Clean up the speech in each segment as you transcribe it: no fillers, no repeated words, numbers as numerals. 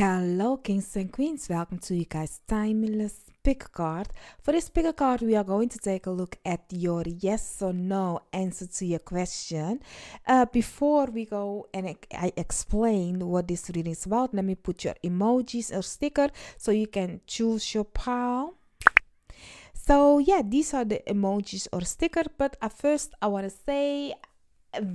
Hello, kings and queens. Welcome to you guys' timeless pick a card. For this pick a card, we are going to take a look at your yes or no answer to your question. Before we go and I explain what this reading is about, let me put your emojis or sticker so you can choose your pile. So yeah, these are the emojis or sticker. But at first, I want to say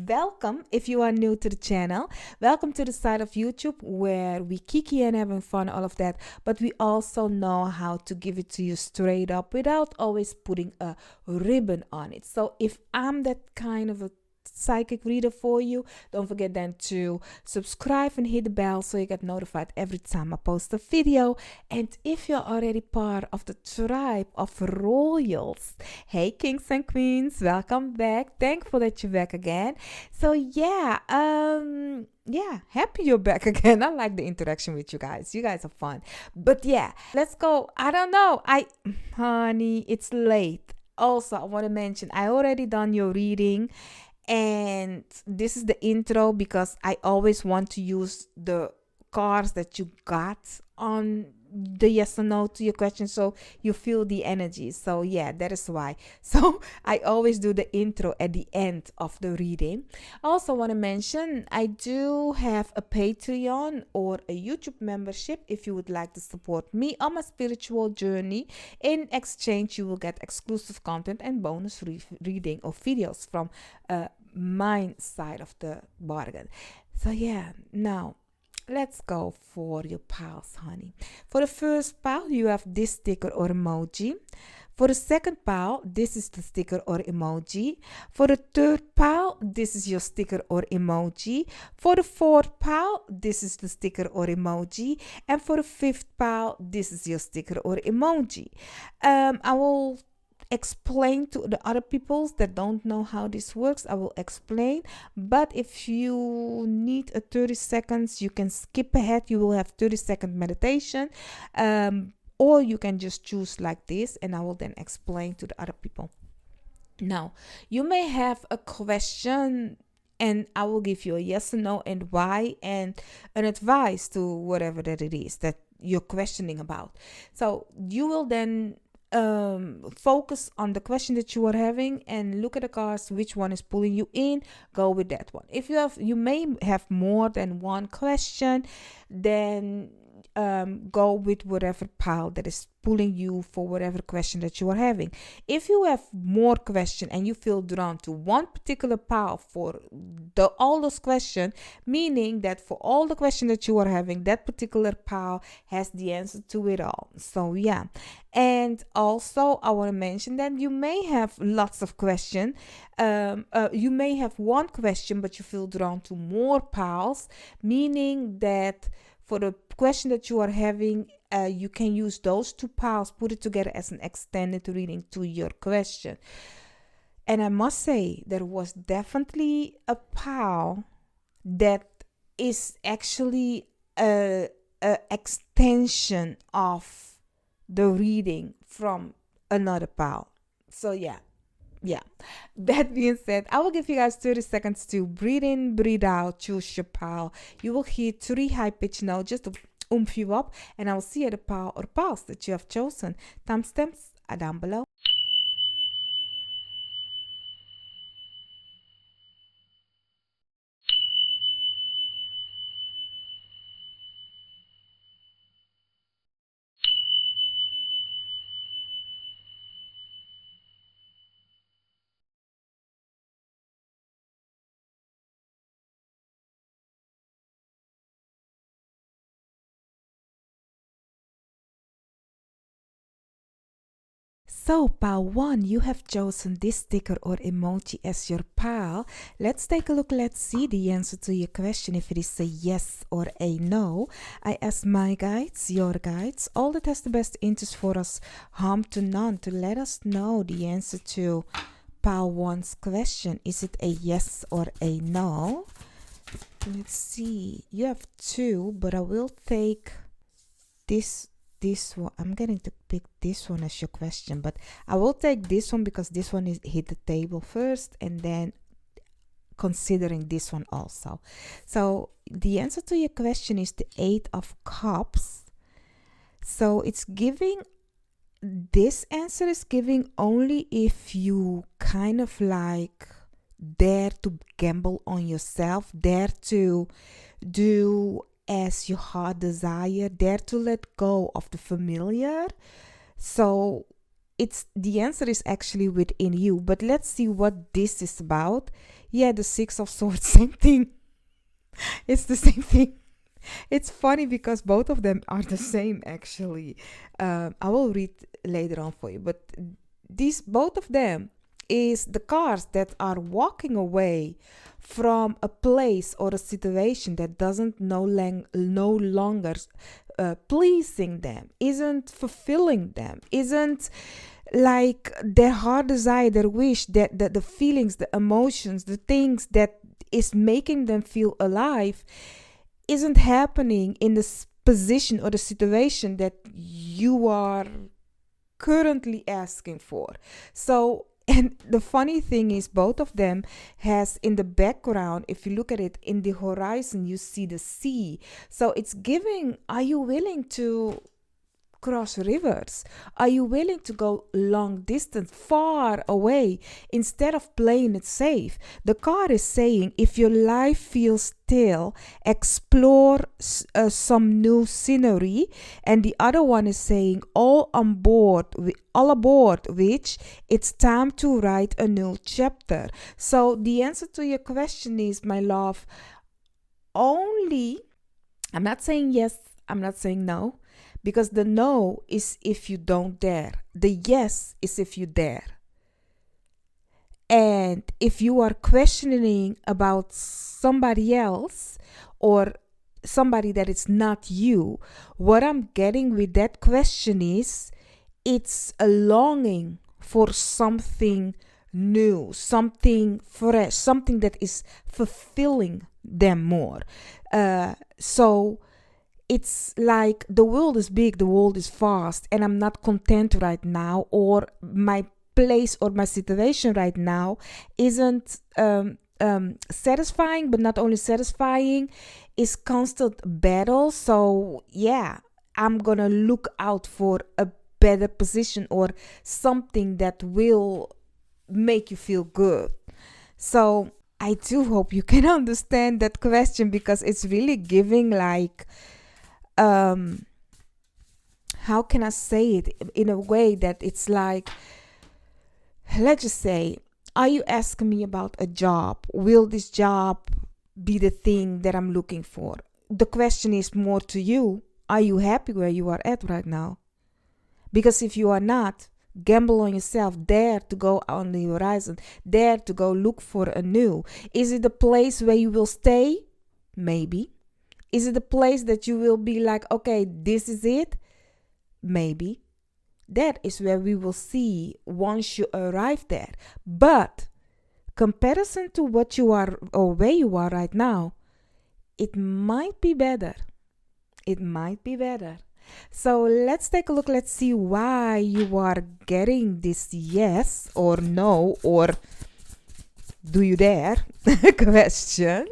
welcome if you are new to the channel. Welcome to the side of YouTube where we kiki and having fun, all of that, but we also know how to give it to you straight up without always putting a ribbon on it. So if I'm that kind of a psychic reader for you, don't forget then to subscribe and hit the bell so you get notified every time I post a video. And if you're already part of the tribe of royals, hey kings and queens, welcome back. Thankful that you're back again. So yeah, happy you're back again. I like the interaction with you guys. You guys are fun. But yeah, let's go. I don't know, honey, it's late. Also, I want to mention I already done your reading, and this is the intro because I always want to use the cards that you got on the yes or no to your question so you feel the energy. So yeah, that is why. So I always do the intro at the end of the reading. I also want to mention I do have a Patreon or a YouTube membership if you would like to support me on my spiritual journey. In exchange, you will get exclusive content and bonus reading or videos from my side of the bargain. So yeah, now let's go for your piles, honey. For the first pile, you have this sticker or emoji. For the second pile, this is the sticker or emoji. For the third pile, this is your sticker or emoji. For the fourth pile, this is the sticker or emoji. And for the fifth pile, this is your sticker or emoji. I will explain to the other people that don't know how this works. I will explain, but if you need a 30 seconds, you can skip ahead. You will have 30-second meditation, or you can just choose like this, and I will then explain to the other people. Now, you may have a question and I will give you a yes or no and why, and an advice to whatever that it is that you're questioning about. So you will then focus on the question that you are having and look at the cards, which one is pulling you in, go with that one. If you may have more than one question, then go with whatever pile that is pulling you for whatever question that you are having. If you have more question and you feel drawn to one particular pile for all those questions, meaning that for all the question that you are having, that particular pile has the answer to it all. So yeah. And also I want to mention that you may have lots of questions. You may have one question but you feel drawn to more piles, meaning that for the question that you are having, you can use those two piles, put it together as an extended reading to your question. And I must say, there was definitely a pile that is actually a extension of the reading from another pile. So yeah. That being said, I will give you guys 30 seconds to breathe in, breathe out, choose your pile. You will hear 3 high pitch notes just to oomph you up, and I will see the pile or piles that you have chosen. Timestamps are down below. So, pile 1, you have chosen this sticker or emoji as your pile. Let's take a look. Let's see the answer to your question, if it is a yes or a no. I ask my guides, your guides, all that has the best interest for us, harm to none, to let us know the answer to pile 1's question. Is it a yes or a no? Let's see. You have 2, but I will take this one. I'm going to pick this one as your question, but I will take this one because this one is hit the table first, and then considering this one also. So the answer to your question is the Eight of Cups. So it's giving, this answer is giving only if you kind of like dare to gamble on yourself, dare to do as your heart desire, dare to let go of the familiar. So it's, the answer is actually within you. But let's see what this is about. Yeah, the Six of Swords, same thing. It's the same thing. It's funny because both of them are the same actually. I will read later on for you, but these, both of them is the cards that are walking away from a place or a situation that doesn't no longer pleasing them, isn't fulfilling them, isn't like their heart desire, their wish, that the feelings, the emotions, the things that is making them feel alive isn't happening in this position or the situation that you are currently asking for. So, and the funny thing is, both of them has in the background, if you look at it in the horizon, you see the sea. So it's giving, are you willing to cross rivers? Are you willing to go long distance, far away, instead of playing it safe? The card is saying, if your life feels still, explore some new scenery. And the other one is saying, all aboard, which it's time to write a new chapter. So the answer to your question is, my love, only, I'm not saying yes, I'm not saying no. Because the no is if you don't dare. The yes is if you dare. And if you are questioning about somebody else or somebody that is not you, what I'm getting with that question is, it's a longing for something new, something fresh, something that is fulfilling them more. So it's like the world is big, the world is vast, and I'm not content right now, or my place or my situation right now isn't satisfying. But not only satisfying, is constant battle. So yeah, I'm gonna look out for a better position or something that will make you feel good. So I do hope you can understand that question, because it's really giving like how can I say it in a way that it's like, let's just say, are you asking me about a job? Will this job be the thing that I'm looking for? The question is more to you. Are you happy where you are at right now? Because if you are not, gamble on yourself. Dare to go on the horizon. Dare to go look for a new. Is it the place where you will stay? Maybe. Is it a place that you will be like, okay, this is it? Maybe. That is where we will see once you arrive there. But comparison to what you are or where you are right now, it might be better. It might be better. So let's take a look. Let's see why you are getting this yes or no, or do you dare question.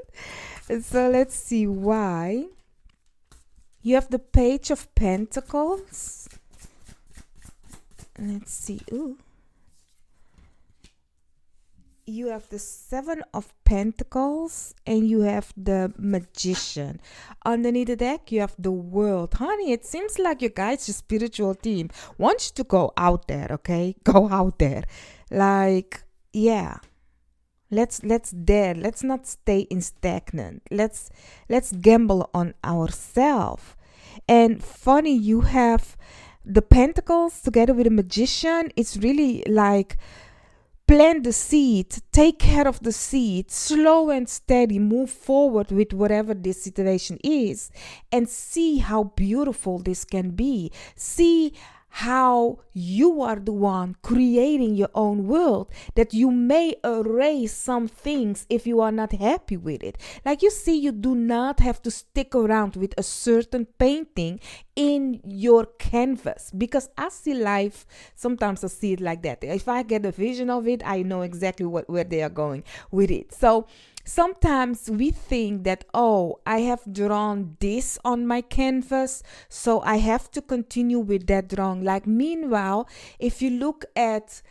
So let's see why. You have the Page of Pentacles. Let's see. Ooh. You have the Seven of Pentacles and you have the Magician. Underneath the deck, you have the World. Honey, it seems like your guys, your spiritual team, wants you to go out there, okay? Go out there. Like, yeah. Let's dare. Let's not stay in stagnant. Let's gamble on ourselves. And funny, you have the Pentacles together with the Magician. It's really like, plant the seed, take care of the seed, slow and steady, move forward with whatever this situation is, and see how beautiful this can be. See how you are the one creating your own world, that you may erase some things if you are not happy with it. Like, you see, you do not have to stick around with a certain painting in your canvas, because I see life, sometimes I see it like that. If I get a vision of it, I know exactly where they are going with it. So sometimes we think that, oh, I have drawn this on my canvas, so I have to continue with that drawing. Like, meanwhile, if you look at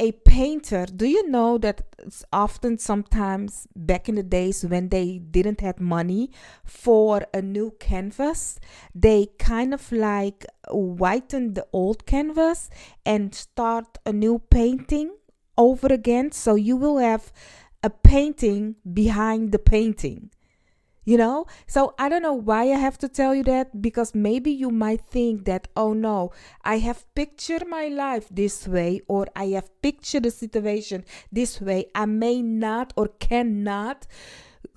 a painter, do you know that it's often sometimes back in the days when they didn't have money for a new canvas, they kind of like whiten the old canvas and start a new painting over again. So you will have a painting behind the painting. So I don't know why I have to tell you that, because maybe you might think that, oh no, I have pictured my life this way, or I have pictured the situation this way. I may not or cannot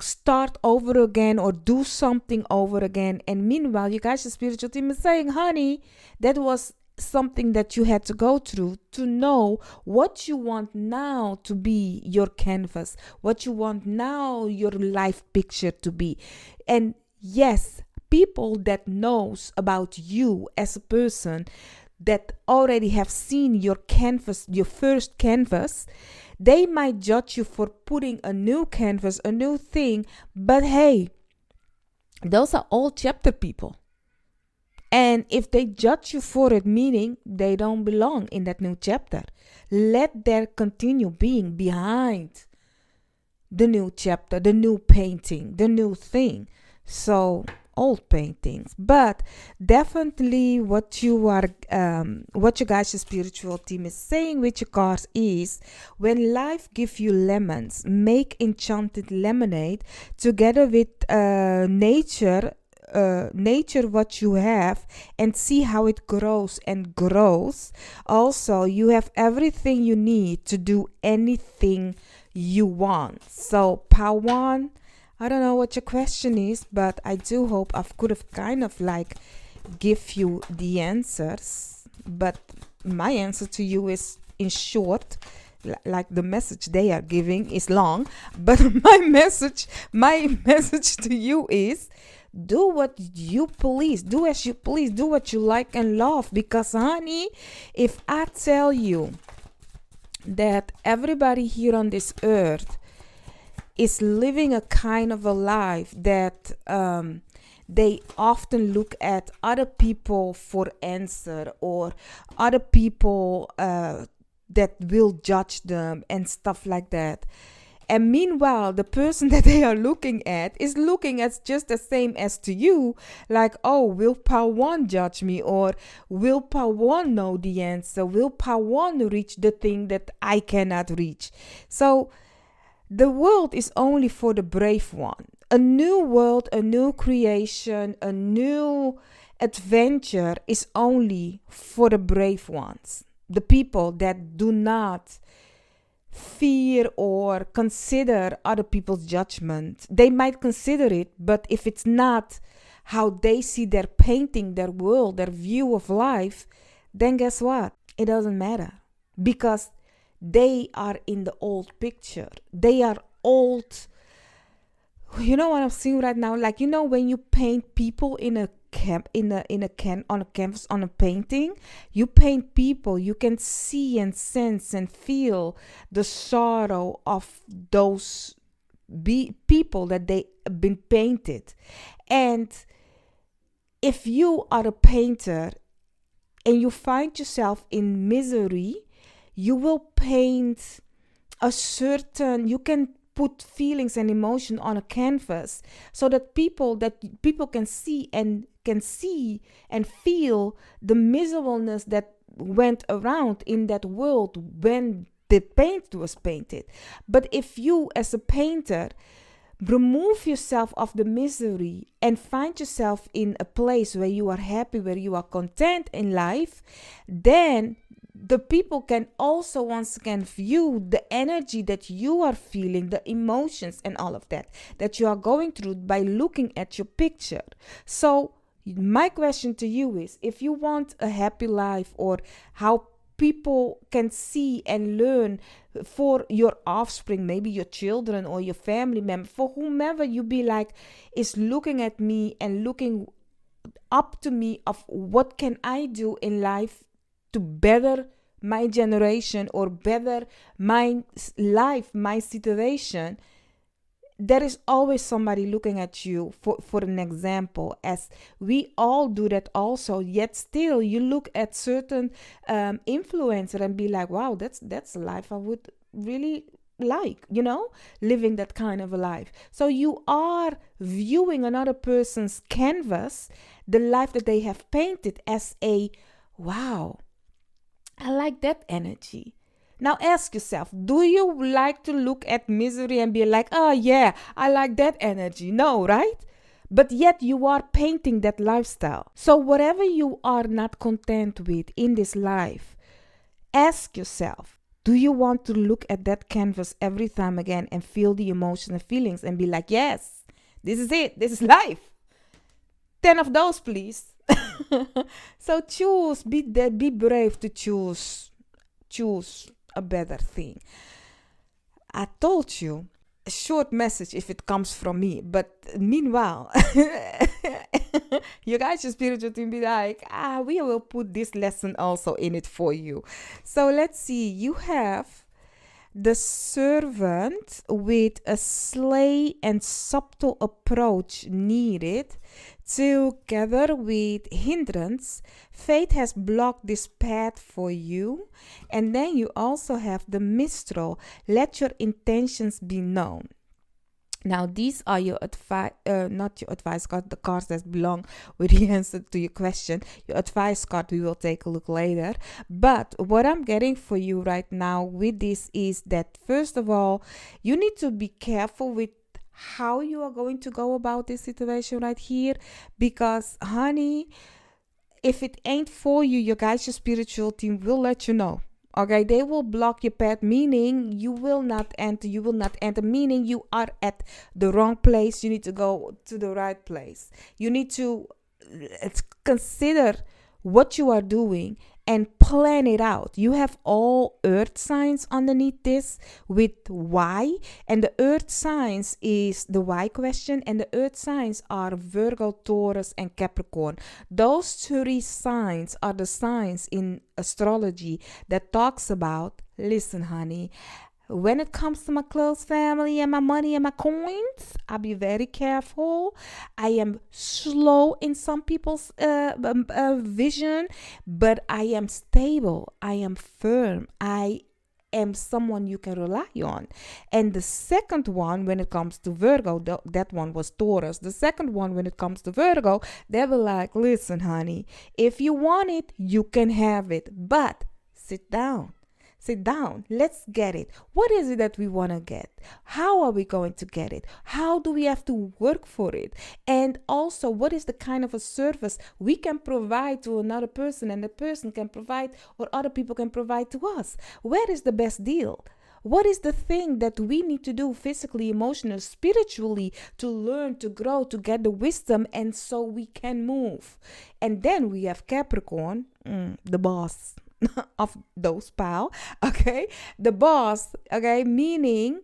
start over again or do something over again. And meanwhile, you guys, the spiritual team is saying, honey, that was something that you had to go through to know what you want now to be your canvas, what you want now your life picture to be. And yes, people that knows about you as a person, that already have seen your canvas, your first canvas, they might judge you for putting a new canvas, a new thing. But hey, those are all chapter people. And if they judge you for it, meaning they don't belong in that new chapter, let them continue being behind the new chapter, the new painting, the new thing. So old paintings, but definitely what you guys, the spiritual team is saying with your cards is, when life gives you lemons, make enchanted lemonade together with nature what you have, and see how it grows and grows. Also, you have everything you need to do anything you want. So Pawan, I don't know what your question is, but I do hope I could have kind of like give you the answers. But my answer to you is, in short, like the message they are giving is long, but my message to you is, do what you please, do as you please, do what you like and love. Because honey, if I tell you that everybody here on this earth is living a kind of a life that they often look at other people for answer, or other people that will judge them and stuff like that. And meanwhile, the person that they are looking at is looking at just the same as to you. Like, oh, will Pawan judge me? Or will Pawan know the answer? Will Pawan reach the thing that I cannot reach? So the world is only for the brave one. A new world, a new creation, a new adventure is only for the brave ones. The people that do not fear or consider other people's judgment. They might consider it, but if it's not how they see their painting, their world, their view of life, then guess what? It doesn't matter, because they are in the old picture. They are old. You know what I'm seeing right now? Like, when you paint people in a on a canvas, on a painting, you paint people, you can see and sense and feel the sorrow of those people that they have been painted. And if you are a painter and you find yourself in misery, you will paint you can put feelings and emotion on a canvas, so that people can see and feel the miserableness that went around in that world when the paint was painted. But if you, as a painter, remove yourself of the misery and find yourself in a place where you are happy, where you are content in life, then the people can also once again view the energy that you are feeling, the emotions and all of that you are going through by looking at your picture. So my question to you is, if you want a happy life, or how people can see and learn for your offspring, maybe your children or your family member, for whomever you be like is looking at me and looking up to me of what can I do in life to better my generation or better my life, my situation, there is always somebody looking at you for an example, as we all do that also. Yet still you look at certain influencer and be like, wow, that's a life I would really like, living that kind of a life. So you are viewing another person's canvas, the life that they have painted, as a wow, I like that energy. Now ask yourself, do you like to look at misery and be like, oh yeah, I like that energy? No, right? But yet you are painting that lifestyle. So whatever you are not content with in this life, ask yourself, do you want to look at that canvas every time again and feel the emotional feelings and be like, yes, this is it, this is life? 10 of those, please. So choose, be brave to choose a better thing. I told you, a short message if it comes from me, but meanwhile, you guys, your spiritual team be like, we will put this lesson also in it for you. So let's see, you have the servant with a sly and subtle approach needed. Together with hindrance, fate has blocked this path for you. And then you also have the mistral. Let your intentions be known. Now, these are your advice, not your advice card, the cards that belong with the answer to your question. Your advice card, we will take a look later. But what I'm getting for you right now with this is that, first of all, you need to be careful with how you are going to go about this situation right here. Because, honey, if it ain't for you, your guys, your spiritual team will let you know. Okay, they will block your path, meaning you will not enter, meaning you are at the wrong place. You need to go to the right place. You need to consider what you are doing and plan it out. You have all earth signs underneath this with why, and the earth signs is the why question, and the earth signs are Virgo, Taurus, and Capricorn. Those three signs are the signs in astrology that talks about, listen, honey, when it comes to my close family and my money and my coins, I'll be very careful. I am slow in some people's vision, but I am stable. I am firm. I am someone you can rely on. And the second one, when it comes to Virgo, that one was Taurus. The second one, when it comes to Virgo, they were like, listen, honey, if you want it, you can have it, but sit down. Sit down. Let's get it. What is it that we want to get? How are we going to get it? How do we have to work for it? And also, what is the kind of a service we can provide to another person and the person can provide, or other people can provide to us? Where is the best deal? What is the thing that we need to do physically, emotionally, spiritually to learn, to grow, to get the wisdom, and so we can move? And then we have Capricorn, the boss of those pal, okay, the boss, okay, meaning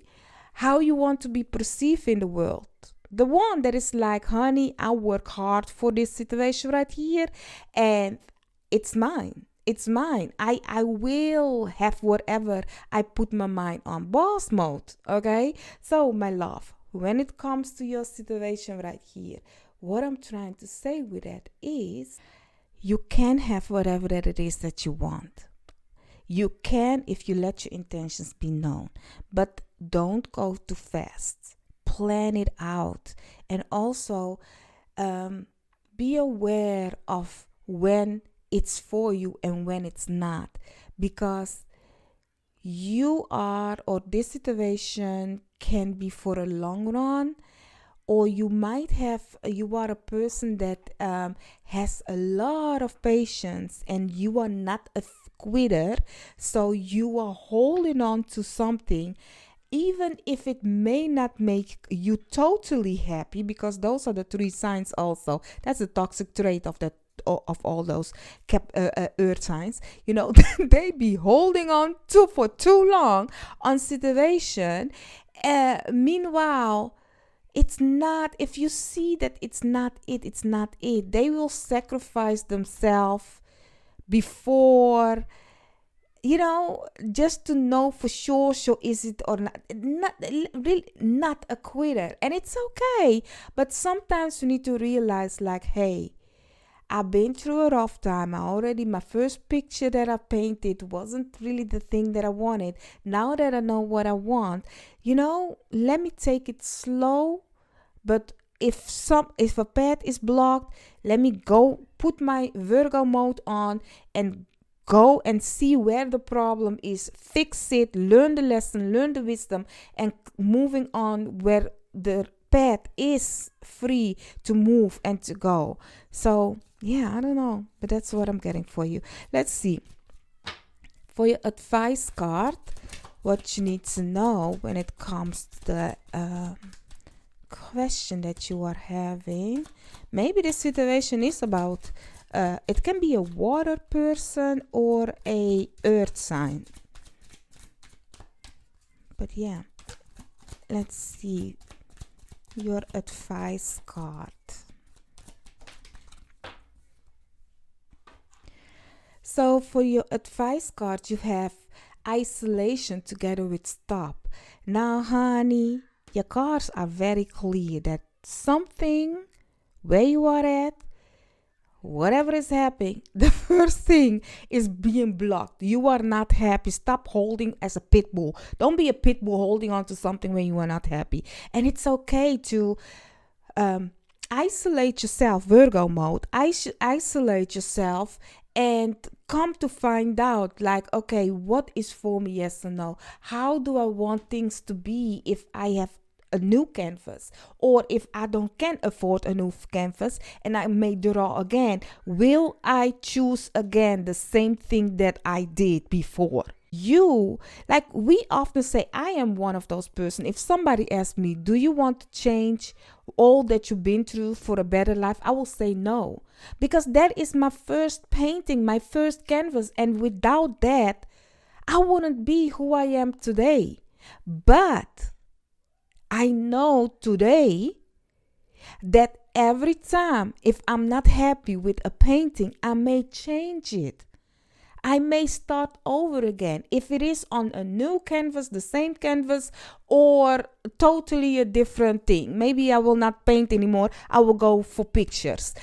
how you want to be perceived in the world, the one that is like, honey, I work hard for this situation right here and it's mine, I will have whatever I put my mind on, boss mode. Okay, so my love, when it comes to your situation right here, what I'm trying to say with that is, you can have whatever that it is that you want. You can if you let your intentions be known. But don't go too fast. Plan it out. And also be aware of when it's for you and when it's not. Because you are, or this situation can be for a long run, or you are a person that has a lot of patience and you are not a quitter, so you are holding on to something even if it may not make you totally happy, because those are the three signs also. That's a toxic trait of all those earth signs. They be holding on to for too long on situation. Meanwhile, it's not, if you see that it's not it. They will sacrifice themselves before you know, just to know for sure, so is it or not really not a quitter, and it's okay. But sometimes you need to realize, like, hey, I've been through a rough time. My first picture that I painted wasn't really the thing that I wanted. Now that I know what I want, let me take it slow. But if a path is blocked, let me go put my Virgo mode on and go and see where the problem is, fix it, learn the lesson, learn the wisdom, and moving on where the path is free to move and to go. So yeah, I don't know, but that's what I'm getting for you. Let's see. For your advice card, what you need to know when it comes to the question that you are having. Maybe the situation is about, it can be a water person or a earth sign. But yeah, let's see your advice card. So for your advice card, you have isolation together with stop. Now, honey, your cards are very clear that something where you are at, whatever is happening, the first thing is being blocked. You are not happy. Stop holding as a pit bull. Don't be a pit bull holding on to something when you are not happy. And it's okay to isolate yourself, Virgo mode. Isolate yourself and come to find out, like, okay, what is for me, yes or no? How do I want things to be if I have a new canvas, or if I can't afford a new canvas and I may draw again? Will I choose again the same thing that I did before? We often say, I am one of those person. If somebody asks me, do you want to change all that you've been through for a better life? I will say no, because that is my first painting, my first canvas, and without that I wouldn't be who I am today. But I know today that every time, if I'm not happy with a painting, I may change it. I may start over again. If it is on a new canvas, the same canvas, or totally a different thing. Maybe I will not paint anymore. I will go for pictures,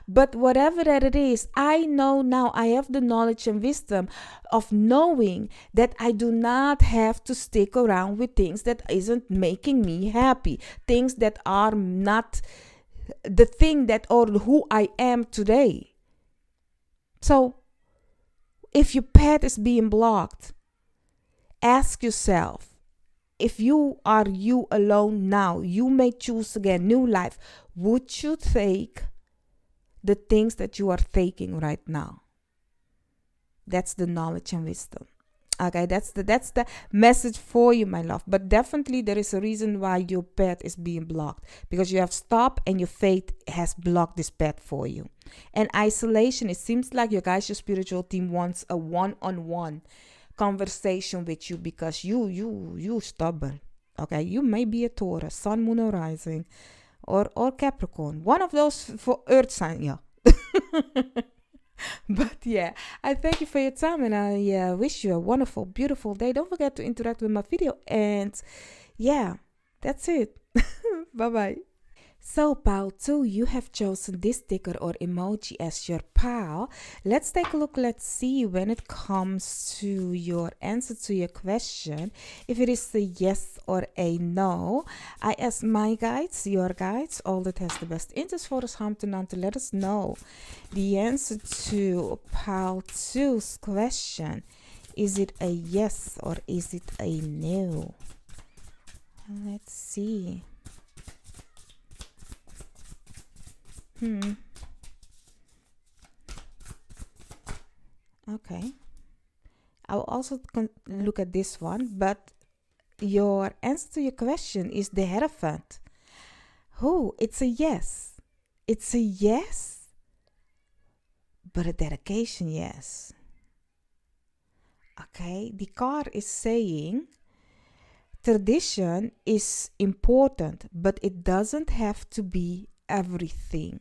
But whatever that it is, I know now, I have the knowledge and wisdom of knowing that I do not have to stick around with things that isn't making me happy. Things that are not the thing that or who I am today. So, if your path is being blocked, ask yourself, if you are you alone now, you may choose again, new life. Would you take the things that you are taking right now? That's the knowledge and wisdom. Okay, that's the message for you, my love. But definitely there is a reason why your path is being blocked, because you have stopped and your faith has blocked this path for you. And isolation, it seems like your spiritual team wants a one-on-one conversation with you, because you stubborn. Okay, you may be a Taurus, Sun, Moon, or Rising, or Capricorn. One of those for Earth sign, yeah. But yeah, I thank you for your time, and I wish you a wonderful, beautiful day. Don't forget to interact with my video, and yeah, that's it. Bye bye. So, pal 2, you have chosen this sticker or emoji as your pal. Let's take a look. Let's see when it comes to your answer to your question, if it is a yes or a no. I ask my guides, your guides, all that has the best interest for us, harm to none, to let us know the answer to pal 2's question. Is it a yes or is it a no? Let's see. Okay. I will also look at this one, but your answer to your question is the Hierophant. Oh, it's a yes. It's a yes, but a dedication yes. Okay, the card is saying tradition is important, but it doesn't have to be everything.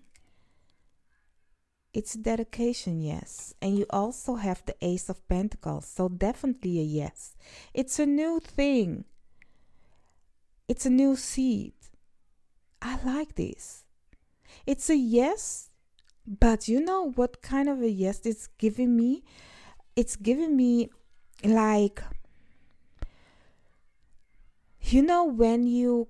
It's dedication, yes. And you also have the Ace of Pentacles, so definitely a yes. It's a new thing. It's a new seed. I like this. It's a yes, but you know what kind of a yes it's giving me? It's giving me like, when you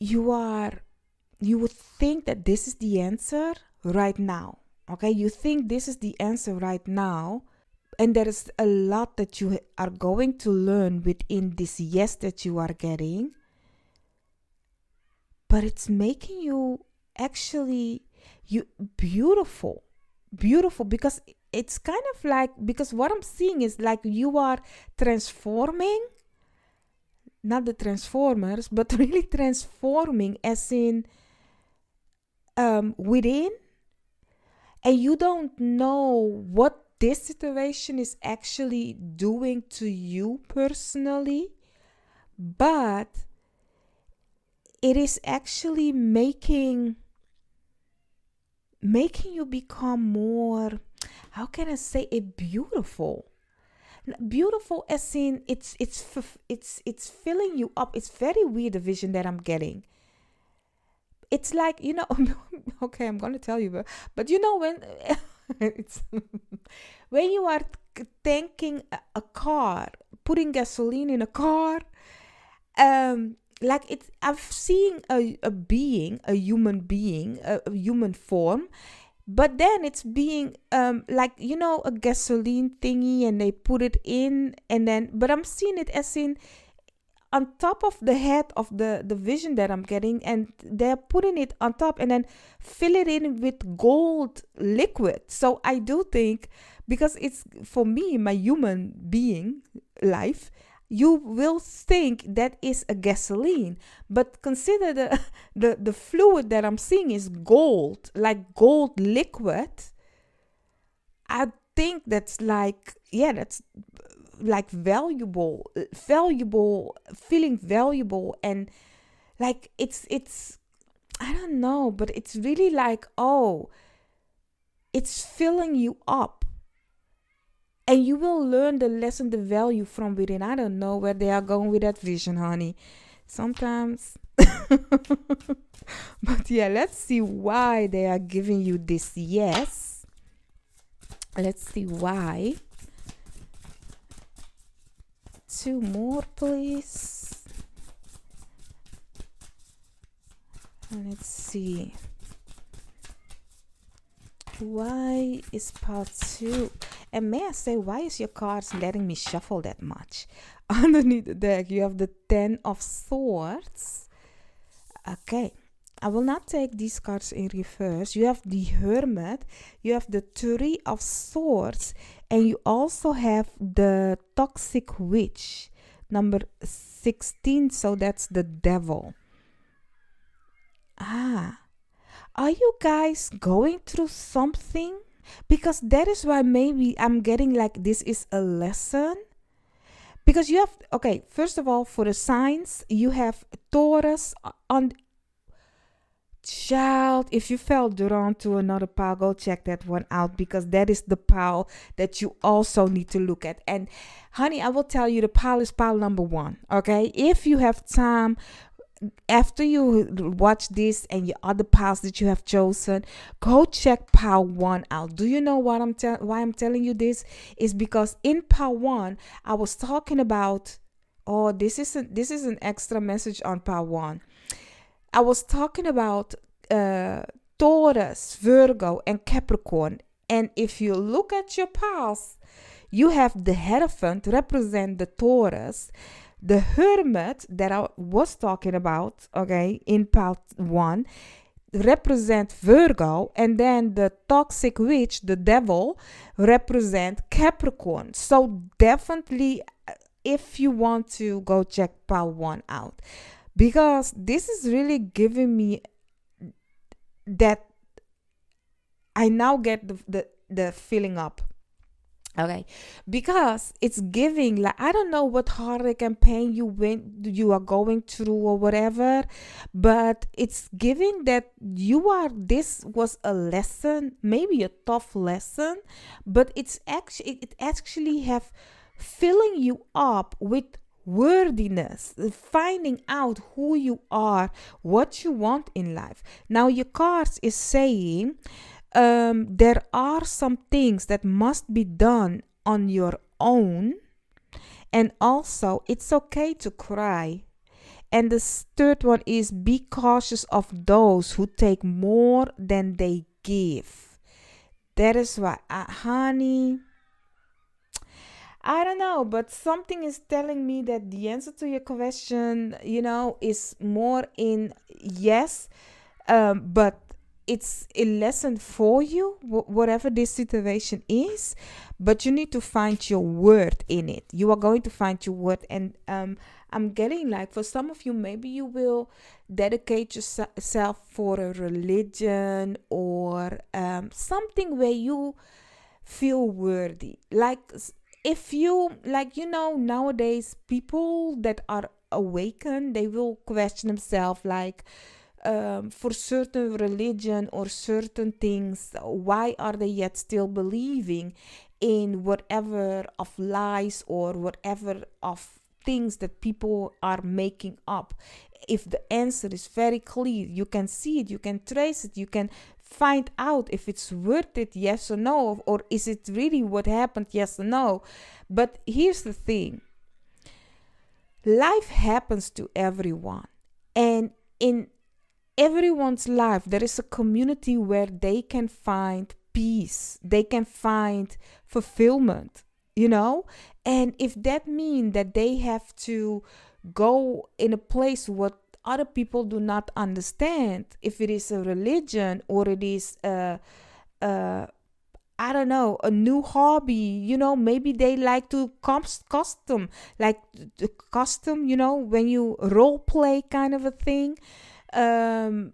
would think that this is the answer right now. Okay, you think this is the answer right now, and there is a lot that you are going to learn within this yes that you are getting, but it's making you actually you beautiful because it's kind of like, because what I'm seeing is like you are transforming, not the Transformers, but really transforming as in within, and you don't know what this situation is actually doing to you personally, but it is actually making you become more, how can I say it, beautiful as in it's filling you up. It's very weird, the vision that I'm getting. It's like, okay, I'm gonna tell you, but when it's when you are tanking a car, putting gasoline in a car, like it's, I've seen a human being, a human form, but then it's being like, a gasoline thingy, and they put it in, and then, but I'm seeing it as in on top of the head of the vision that I'm getting, and they're putting it on top and then fill it in with gold liquid. So I do think, because it's, for me, my human being life, you will think that is a gasoline, but consider the fluid that I'm seeing is gold, like gold liquid. I think that's like, yeah, that's like valuable, feeling valuable, and like it's I don't know, but it's really like, oh, it's filling you up, and you will learn the lesson, the value from within. I don't know where they are going with that vision, honey, sometimes. But yeah, let's see why they are giving you this yes. Let's see why. Two more, please. And let's see. Why is part two? And may I say, why is your cards letting me shuffle that much? Underneath the deck, you have the Ten of Swords. Okay. I will not take these cards in reverse. You have the Hermit. You have the Three of Swords. And you also have the Toxic Witch. Number 16. So that's the Devil. Are you guys going through something? Because that is why maybe I'm getting like this is a lesson. Because you have, okay, first of all, for the signs, you have Taurus on. Child, if you fell drawn to another pile, go check that one out, because that is the pile that you also need to look at. And honey, I will tell you, the pile is pile number one. Okay, if you have time after you watch this and your other piles that you have chosen, go check pile one out. Do you know what why I'm telling you this? Is because in pile one I was talking about, oh, this is an extra message on pile one. I was talking about Taurus, Virgo, and Capricorn. And if you look at your piles, you have the Hierophant represent the Taurus, the Hermit that I was talking about, okay, in pile 1, represent Virgo, and then the Toxic Witch, the Devil, represent Capricorn. So definitely, if you want to, go check pile 1 out. Because this is really giving me that I now get the filling up. Okay, because it's giving, like, I don't know what heartache and pain you are going through or whatever, but it's giving that this was a lesson, maybe a tough lesson, but it actually have filling you up with worthiness, finding out who you are, what you want in life. Now your cards is saying there are some things that must be done on your own, and also it's okay to cry. And the third one is be cautious of those who take more than they give. That is why, honey, I don't know, but something is telling me that the answer to your question, is more in yes, but it's a lesson for you, whatever this situation is. But you need to find your word in it. You are going to find your word, and I'm getting like for some of you, maybe you will dedicate yourself for a religion or something where you feel worthy. Like if you like, nowadays people that are awakened, they will question themselves like for certain religion or certain things, why are they yet still believing in whatever of lies or whatever of things that people are making up? If the answer is very clear, you can see it, you can trace it, you can find out if it's worth it, yes or no, or is it really what happened, yes or no. But here's the thing, life happens to everyone, and in everyone's life there is a community where they can find peace, they can find fulfillment, and if that means that they have to go in a place what other people do not understand, if it is a religion or it is I don't know, a new hobby, maybe they like to custom, like the custom, when you role play kind of a thing. um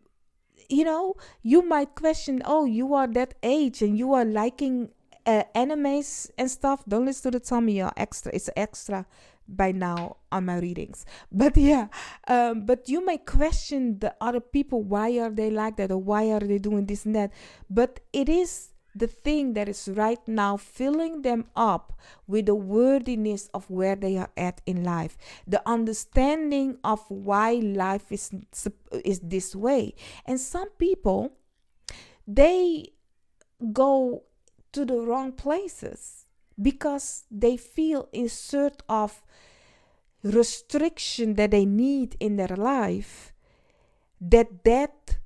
you might question, oh, you are that age and you are liking animes and stuff. Don't listen to the Tommy, you're extra, it's extra by now on my readings. But yeah, but you may question the other people, why are they like that, or why are they doing this and that. But it is the thing that is right now filling them up with the worthiness of where they are at in life, the understanding of why life is this way. And some people, they go to the wrong places because they feel a sort of restriction that they need in their life, that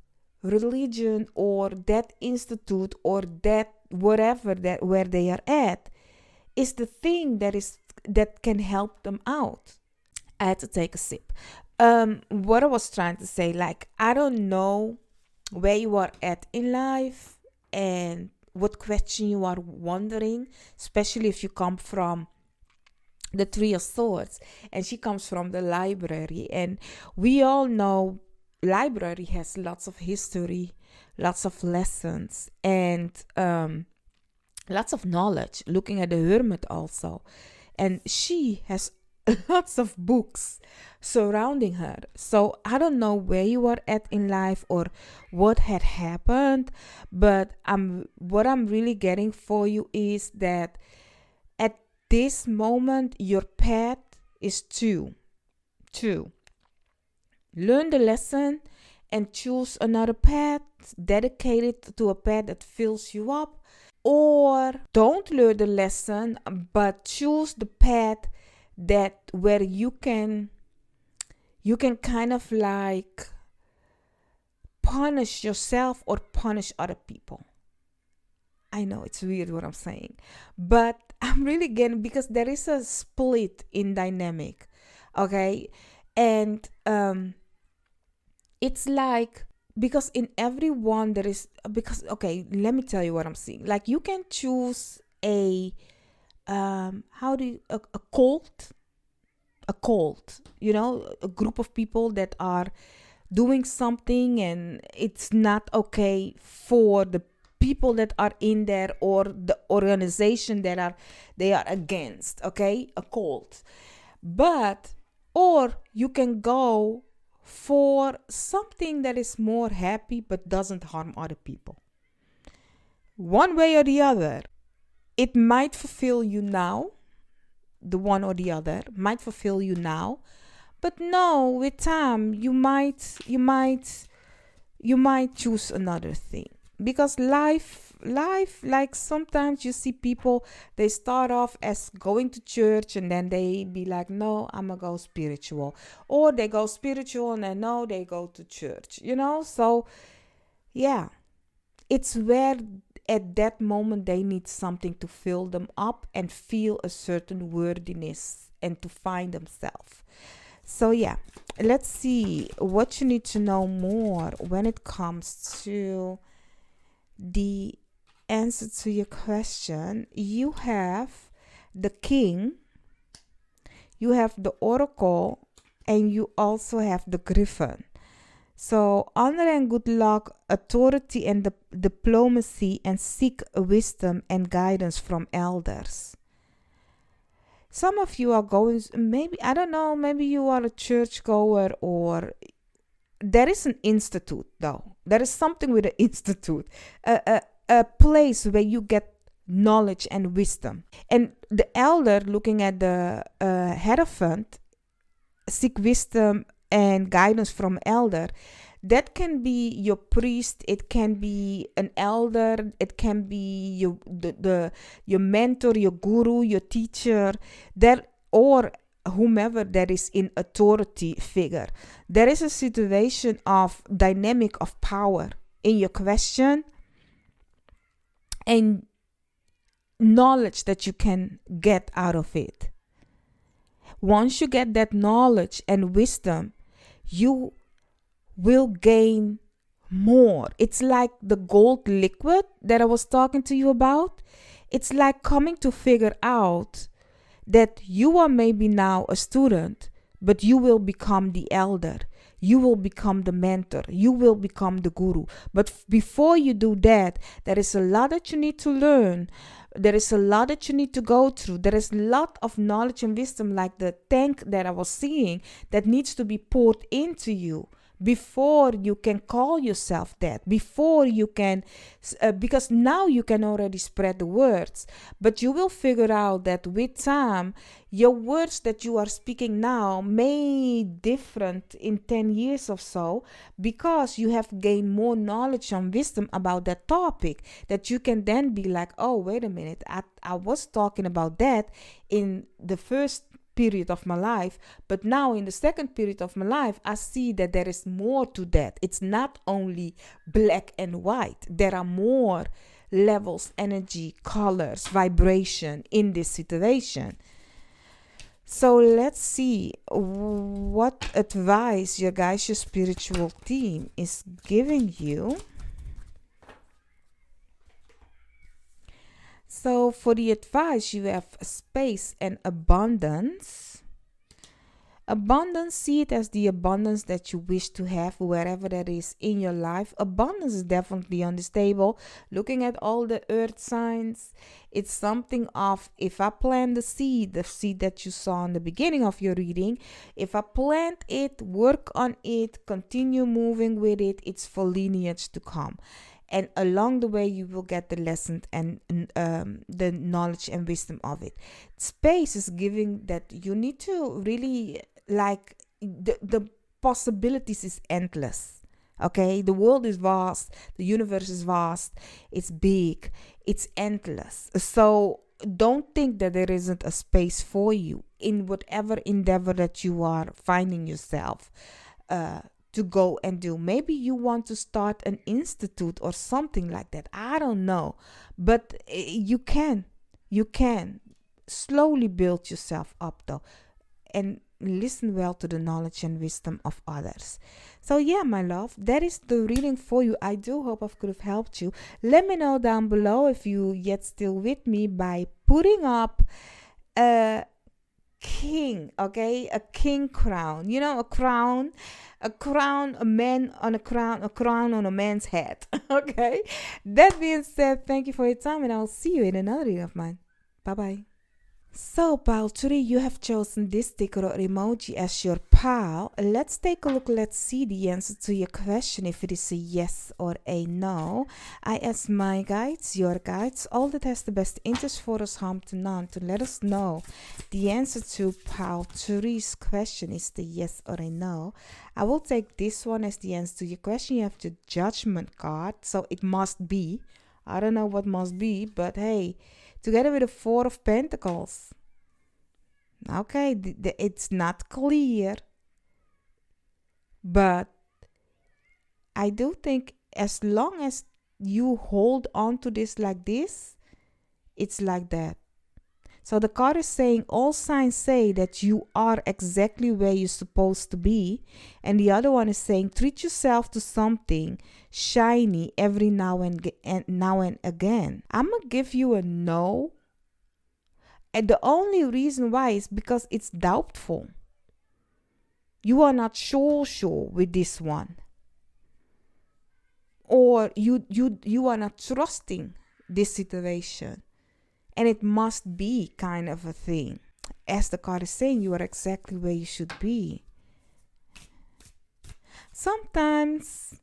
religion or that institute or that whatever that where they are at is the thing that can help them out. I had to take a sip. What I was trying to say, like, I don't know where you are at in life and what question you are wondering, especially if you come from the Three of Swords and she comes from the library. And we all know library has lots of history, lots of lessons, and lots of knowledge. Looking at the hermit also, and she has lots of books surrounding her. So I don't know where you are at in life or what had happened, but what I'm really getting for you is that at this moment your path is to learn the lesson and choose another path, dedicated to a path that fills you up, or don't learn the lesson but choose the path that where you can kind of like punish yourself or punish other people. I know it's weird what I'm saying, but I'm really getting, because there is a split in dynamic, okay? And it's like, because in everyone there is, because okay, let me tell you what I'm seeing. Like, you can choose a a cult, a group of people that are doing something and it's not okay for the people that are in there or the organization that they are against, okay, a cult. But or you can go for something that is more happy but doesn't harm other people. One way or the other, it might fulfill you now. The one or the other might fulfill you now, but no, with time you might choose another thing, because life, like sometimes you see people, they start off as going to church and then they be like, no, I'm gonna go spiritual, or they go spiritual and then no, they go to church, so yeah, it's where at that moment they need something to fill them up and feel a certain worthiness and to find themselves. So yeah, let's see what you need to know more when it comes to the answer to your question. You have the king, you have the oracle, and you also have the griffin. So honor and good luck, authority and diplomacy, and seek wisdom and guidance from elders. Some of you are going, maybe, I don't know, maybe you are a churchgoer, or there is an institute though. There is something with an institute, a place where you get knowledge and wisdom. And the elder, looking at the Hierophant, seek wisdom and guidance from elder. That can be your priest, it can be an elder, it can be your mentor, your guru, your teacher, there, or whomever that is in authority figure. There is a situation of dynamic of power in your question and knowledge that you can get out of it. Once you get that knowledge and wisdom, you will gain more. It's like the gold liquid that I was talking to you about. It's like coming to figure out that you are maybe now a student, but you will become the elder. You will become the mentor. You will become the guru. But before you do that, there is a lot that you need to learn. There is a lot that you need to go through. There is a lot of knowledge and wisdom, like the tank that I was seeing, that needs to be poured into you before you can call yourself that, before you can, because now you can already spread the words, but you will figure out that with time, your words that you are speaking now may different in 10 years or so, because you have gained more knowledge and wisdom about that topic, that you can then be like, oh, wait a minute, I was talking about that in the first period of my life, but now in the second period of my life, I see that there is more to that. It's not only black and white. There are more levels, energy, colors, vibration in this situation. So let's see what advice your guys, your spiritual team is giving you. So for the advice, you have space and abundance. Abundance, see it as the abundance that you wish to have wherever that is in your life. Abundance is definitely on this table. Looking at all the earth signs, it's something of, if I plant the seed that you saw in the beginning of your reading, if I plant it, work on it, continue moving with it, it's for lineage to come. And along the way, you will get the lesson and the knowledge and wisdom of it. Space is giving that you need to really, like, the possibilities is endless. Okay, the world is vast, the universe is vast, it's big, it's endless. So don't think that there isn't a space for you in whatever endeavor that you are finding yourself to go and do. Maybe you want to start an institute or something like that. I don't know. But you can slowly build yourself up though. And listen well to the knowledge and wisdom of others. So yeah, my love, that is the reading for you. I do hope I could have helped you. Let me know down below if you yet still with me by putting up king, okay? A king crown. You know, a man on a crown on a man's head, okay? That being said, thank you for your time, and I'll see you in another reading of mine. Bye bye. So, pile 3, you have chosen this sticker or emoji as your pile. Let's take a look. Let's see the answer to your question, if it is a yes or a no. I ask my guides, your guides, all that has the best interest for us, harm to none, to let us know the answer to pile 3's question is the yes or a no. I will take this one as the answer to your question. You have the judgment card, so it must be. I don't know what must be, but hey, together with the 4 of Pentacles. Okay, it's not clear. But I do think as long as you hold on to this like this, it's like that. So the card is saying all signs say that you are exactly where you're supposed to be. And the other one is saying treat yourself to something shiny every now and again. I'm going to give you a no. And the only reason why is because it's doubtful. You are not sure with this one. Or you are not trusting this situation. And it must be kind of a thing. As the card is saying, you are exactly where you should be. Sometimes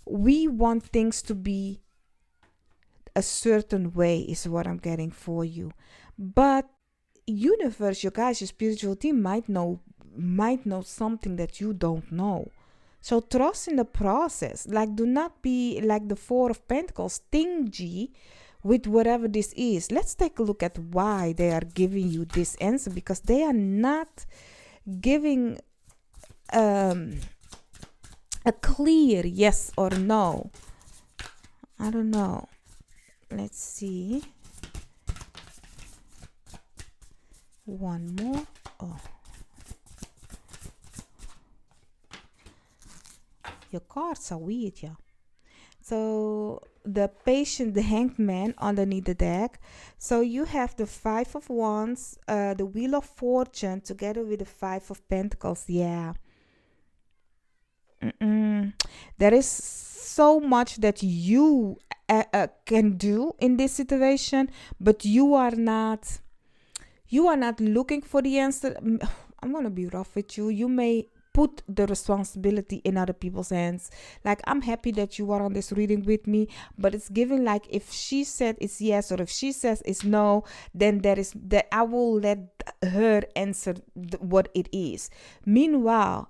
we want things to be a certain way is what I'm getting for you. But universe, your guys, your spiritual team might know something that you don't know. So trust in the process. Like, do not be like the 4 of Pentacles, stingy with whatever this is. Let's take a look at why they are giving you this answer, because they are not giving a clear yes or no. I don't know. Let's see. One more. Oh. Your cards are weird, yeah. So the patient, the hanged man underneath the deck. So you have the 5 of Wands, the Wheel of Fortune together with the 5 of Pentacles. Yeah. There is so much that you can do in this situation, but you are not looking for the answer. I'm gonna be rough with you. You may put the responsibility in other people's hands. Like, I'm happy that you are on this reading with me, but it's giving like if she said it's yes or if she says it's no, then I will let her answer what it is. Meanwhile,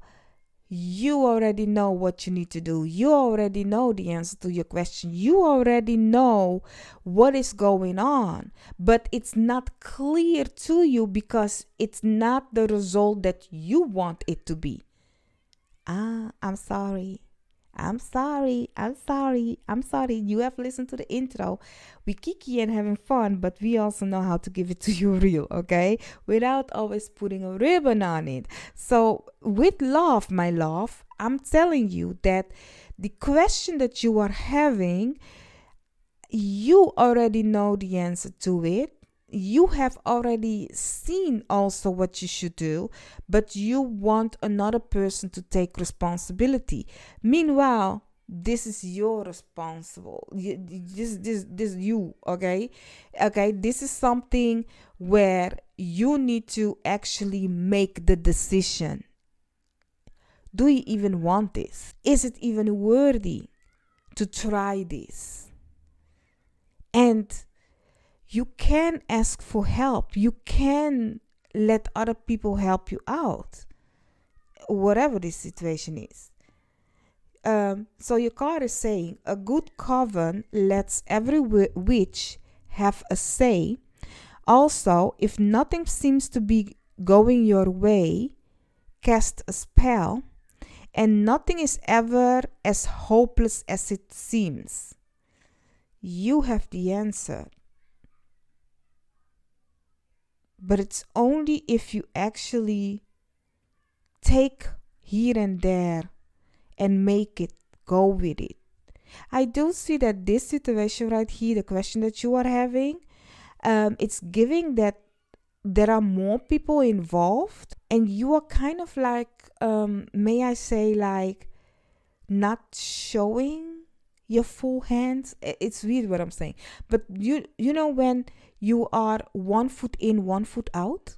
you already know what you need to do. You already know the answer to your question. You already know what is going on, but it's not clear to you because it's not the result that you want it to be. I'm sorry. I'm sorry. You have listened to the intro. We kiki and having fun, but we also know how to give it to you real, okay? Without always putting a ribbon on it. So with love, my love, I'm telling you that the question that you are having, you already know the answer to it. You have already seen also what you should do, but you want another person to take responsibility. Meanwhile, this is your responsible. This you, okay? Okay, this is something where you need to actually make the decision. Do you even want this? Is it even worthy to try this? And you can ask for help. You can let other people help you out, whatever this situation is. So your card is saying a good coven lets every witch have a say. Also, if nothing seems to be going your way, cast a spell, and nothing is ever as hopeless as it seems. You have the answer. But it's only if you actually take here and there and make it, go with it. I do see that this situation right here, the question that you are having, it's giving that there are more people involved, and you are kind of like, may I say, like, not showing your full hands. It's weird what I'm saying, but you know when you are 1 foot in, 1 foot out,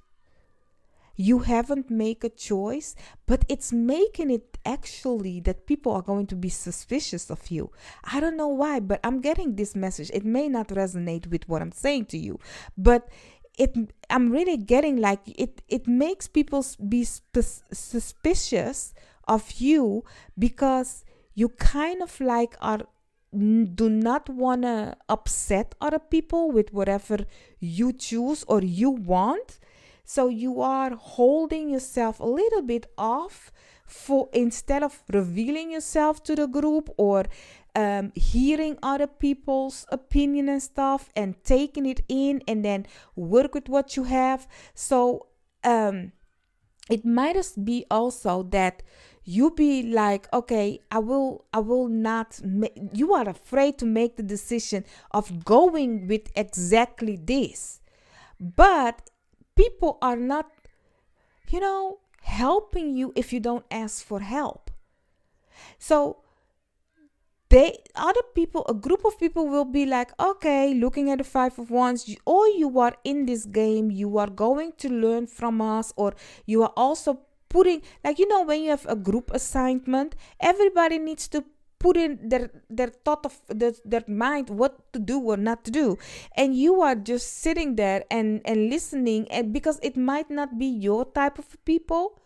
you haven't made a choice, but it's making it actually that people are going to be suspicious of you. I don't know why, but I'm getting this message. It may not resonate with what I'm saying to you, but I'm really getting like it makes people be suspicious of you, because you kind of like are do not want to upset other people with whatever you choose or you want. So you are holding yourself a little bit off, for instead of revealing yourself to the group, or hearing other people's opinion and stuff and taking it in and then work with what you have. So it might just be also that you be like, okay, I will not you are afraid to make the decision of going with exactly this, but people are not, helping you if you don't ask for help. So a group of people will be like, okay, looking at the Five of Wands, or you are in this game, you are going to learn from us, or you are also putting, like, when you have a group assignment, everybody needs to put in their thought of their mind what to do or not to do, and you are just sitting there and listening, and because it might not be your type of people,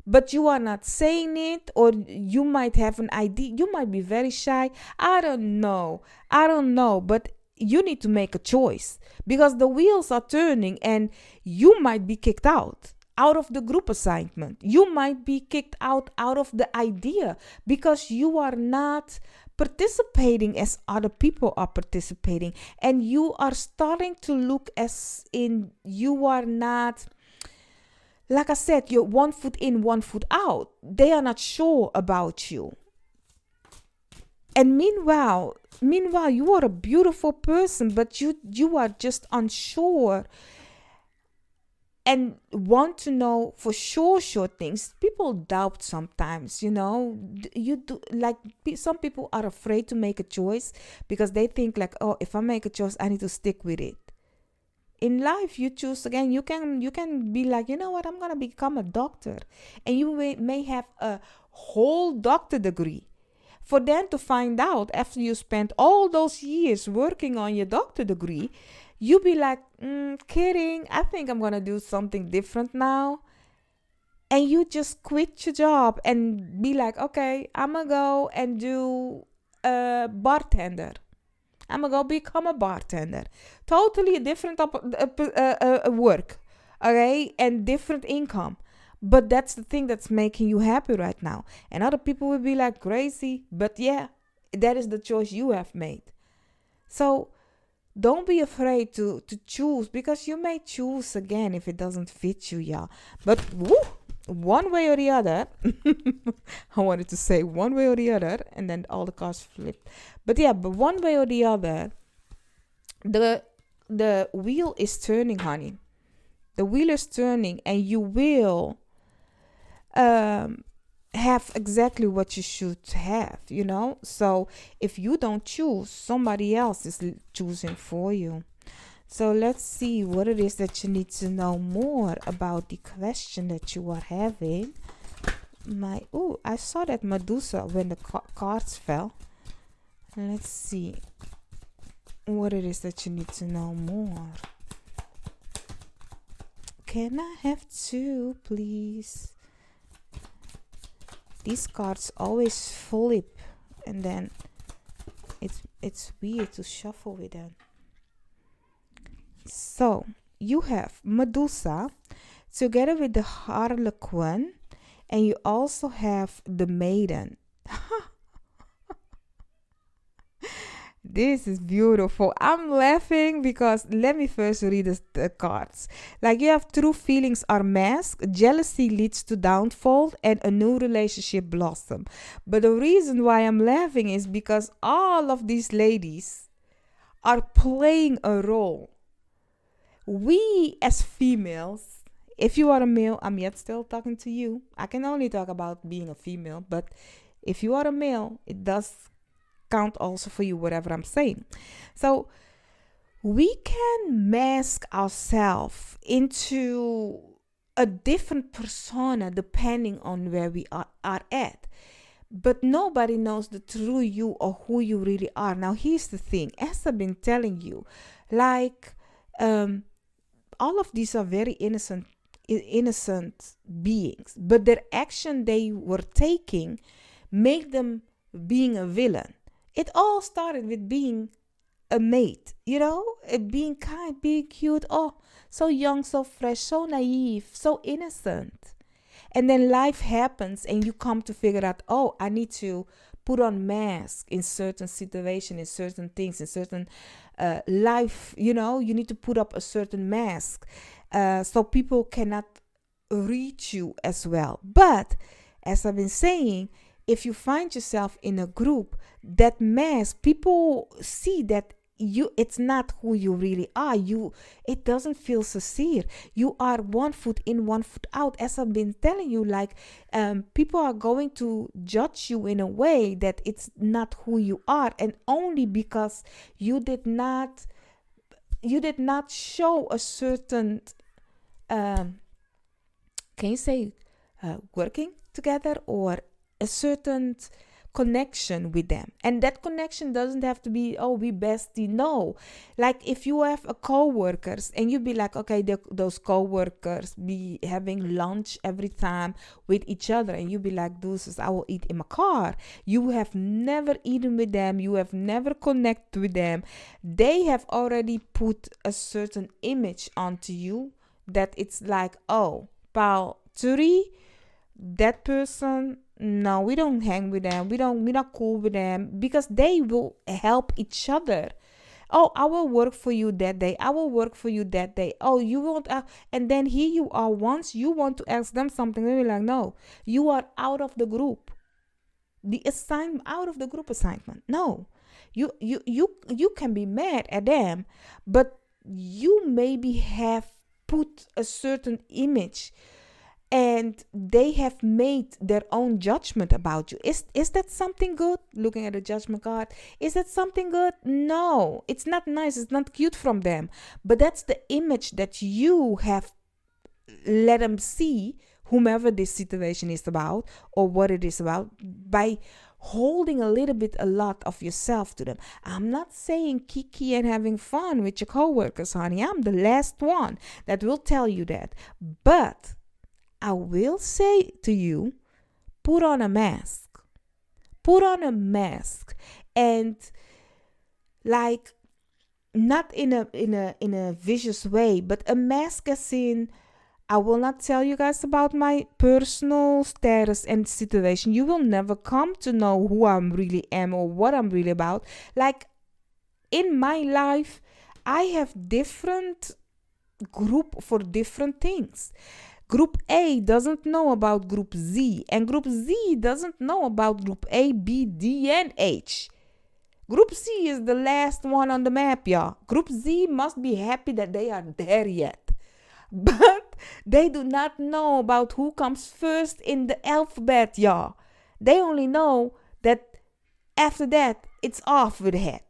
but you are not saying it, or you might have an idea, you might be very shy. I don't know, but you need to make a choice, because the wheels are turning, and you might be kicked out of the group assignment. You might be kicked out of the idea, because you are not participating as other people are participating, and you are starting to look as in you are not, like I said, you're 1 foot in, 1 foot out. They are not sure about you. And meanwhile, you are a beautiful person, but you are just unsure and want to know for sure things. People doubt sometimes, you do, like, some people are afraid to make a choice because they think like, oh, if I make a choice, I need to stick with it. In life, you choose again. You can be like, you know what, I'm gonna become a doctor, and you may have a whole doctor degree, for them to find out after you spent all those years working on your doctor degree, you be like, kidding, I think I'm gonna do something different now. And you just quit your job and be like, okay, I'm gonna go and do a bartender. I'm gonna go become a bartender. Totally different work, okay, and different income. But that's the thing that's making you happy right now. And other people will be like, crazy, but yeah, that is the choice you have made. So don't be afraid to choose, because you may choose again if it doesn't fit you, yeah. But one way or the other, I wanted to say one way or the other, and then all the cards flipped. But yeah, but one way or the other, the wheel is turning, honey. The wheel is turning, and you will have exactly what you should have, So if you don't choose, somebody else is choosing for you. So let's see what it is that you need to know more about the question that you are having. I saw that Medusa when the cards fell. Let's see what it is that you need to know more. Can I have two, please? These cards always flip, and then it's weird to shuffle with them. So you have Medusa together with the Harlequin, and you also have the Maiden. This is beautiful. I'm laughing because let me first read the cards. Like, you have true feelings are masked, jealousy leads to downfall, and a new relationship blossom. But the reason why I'm laughing is because all of these ladies are playing a role. we as females, if you are a male, I'm yet still talking to you. I can only talk about being a female, but if you are a male, it does count also for you, whatever I'm saying. So we can mask ourselves into a different persona depending on where we are at. But nobody knows the true you or who you really are. Now, here's the thing. As I've been telling you, like, all of these are very innocent beings. But their action they were taking made them being a villain. It all started with being a mate, being kind, being cute. Oh, so young, so fresh, so naive, so innocent. And then life happens and you come to figure out, oh, I need to put on mask in certain situations, in certain things, in certain life, you need to put up a certain mask so people cannot reach you as well. But as I've been saying, if you find yourself in a group, that mask, people see that it's not who you really are. It doesn't feel sincere. You are 1 foot in, 1 foot out. As I've been telling you, like, people are going to judge you in a way that it's not who you are, and only because you did not show a certain can you say working together, or a certain connection with them. And that connection doesn't have to be, oh, we bestie. No, like if you have a co-workers and you be like, okay, those co-workers be having lunch every time with each other, and you be like, deuces, I will eat in my car. You have never eaten with them, you have never connected with them. They have already put a certain image onto you that it's like, oh, Paul Turi, that person, no, we don't hang with them. We're not cool with them, because they will help each other. Oh, I will work for you that day. I will work for you that day. Oh, you won't. And then here you are. Once you want to ask them something, they'll be like, no, you are out of the group. Out of the group assignment. No, you can be mad at them, but you maybe have put a certain image, and they have made their own judgment about you. Is that something good? Looking at a judgment card, is that something good? No, it's not nice. It's not cute from them. But that's the image that you have let them see, whomever this situation is about or what it is about, by holding a lot of yourself to them. I'm not saying kiki and having fun with your coworkers, honey. I'm the last one that will tell you that. But I will say to you, put on a mask. Put on a mask, and like, not in a vicious way, but a mask as in, I will not tell you guys about my personal status and situation. You will never come to know who I really am or what I'm really about. Like, in my life, I have different group for different things. Group A doesn't know about Group Z, and Group Z doesn't know about Group A, B, D, and H. Group C is the last one on the map, y'all. Group Z must be happy that they are there yet. But they do not know about who comes first in the alphabet, y'all. They only know that after that, it's off with the head.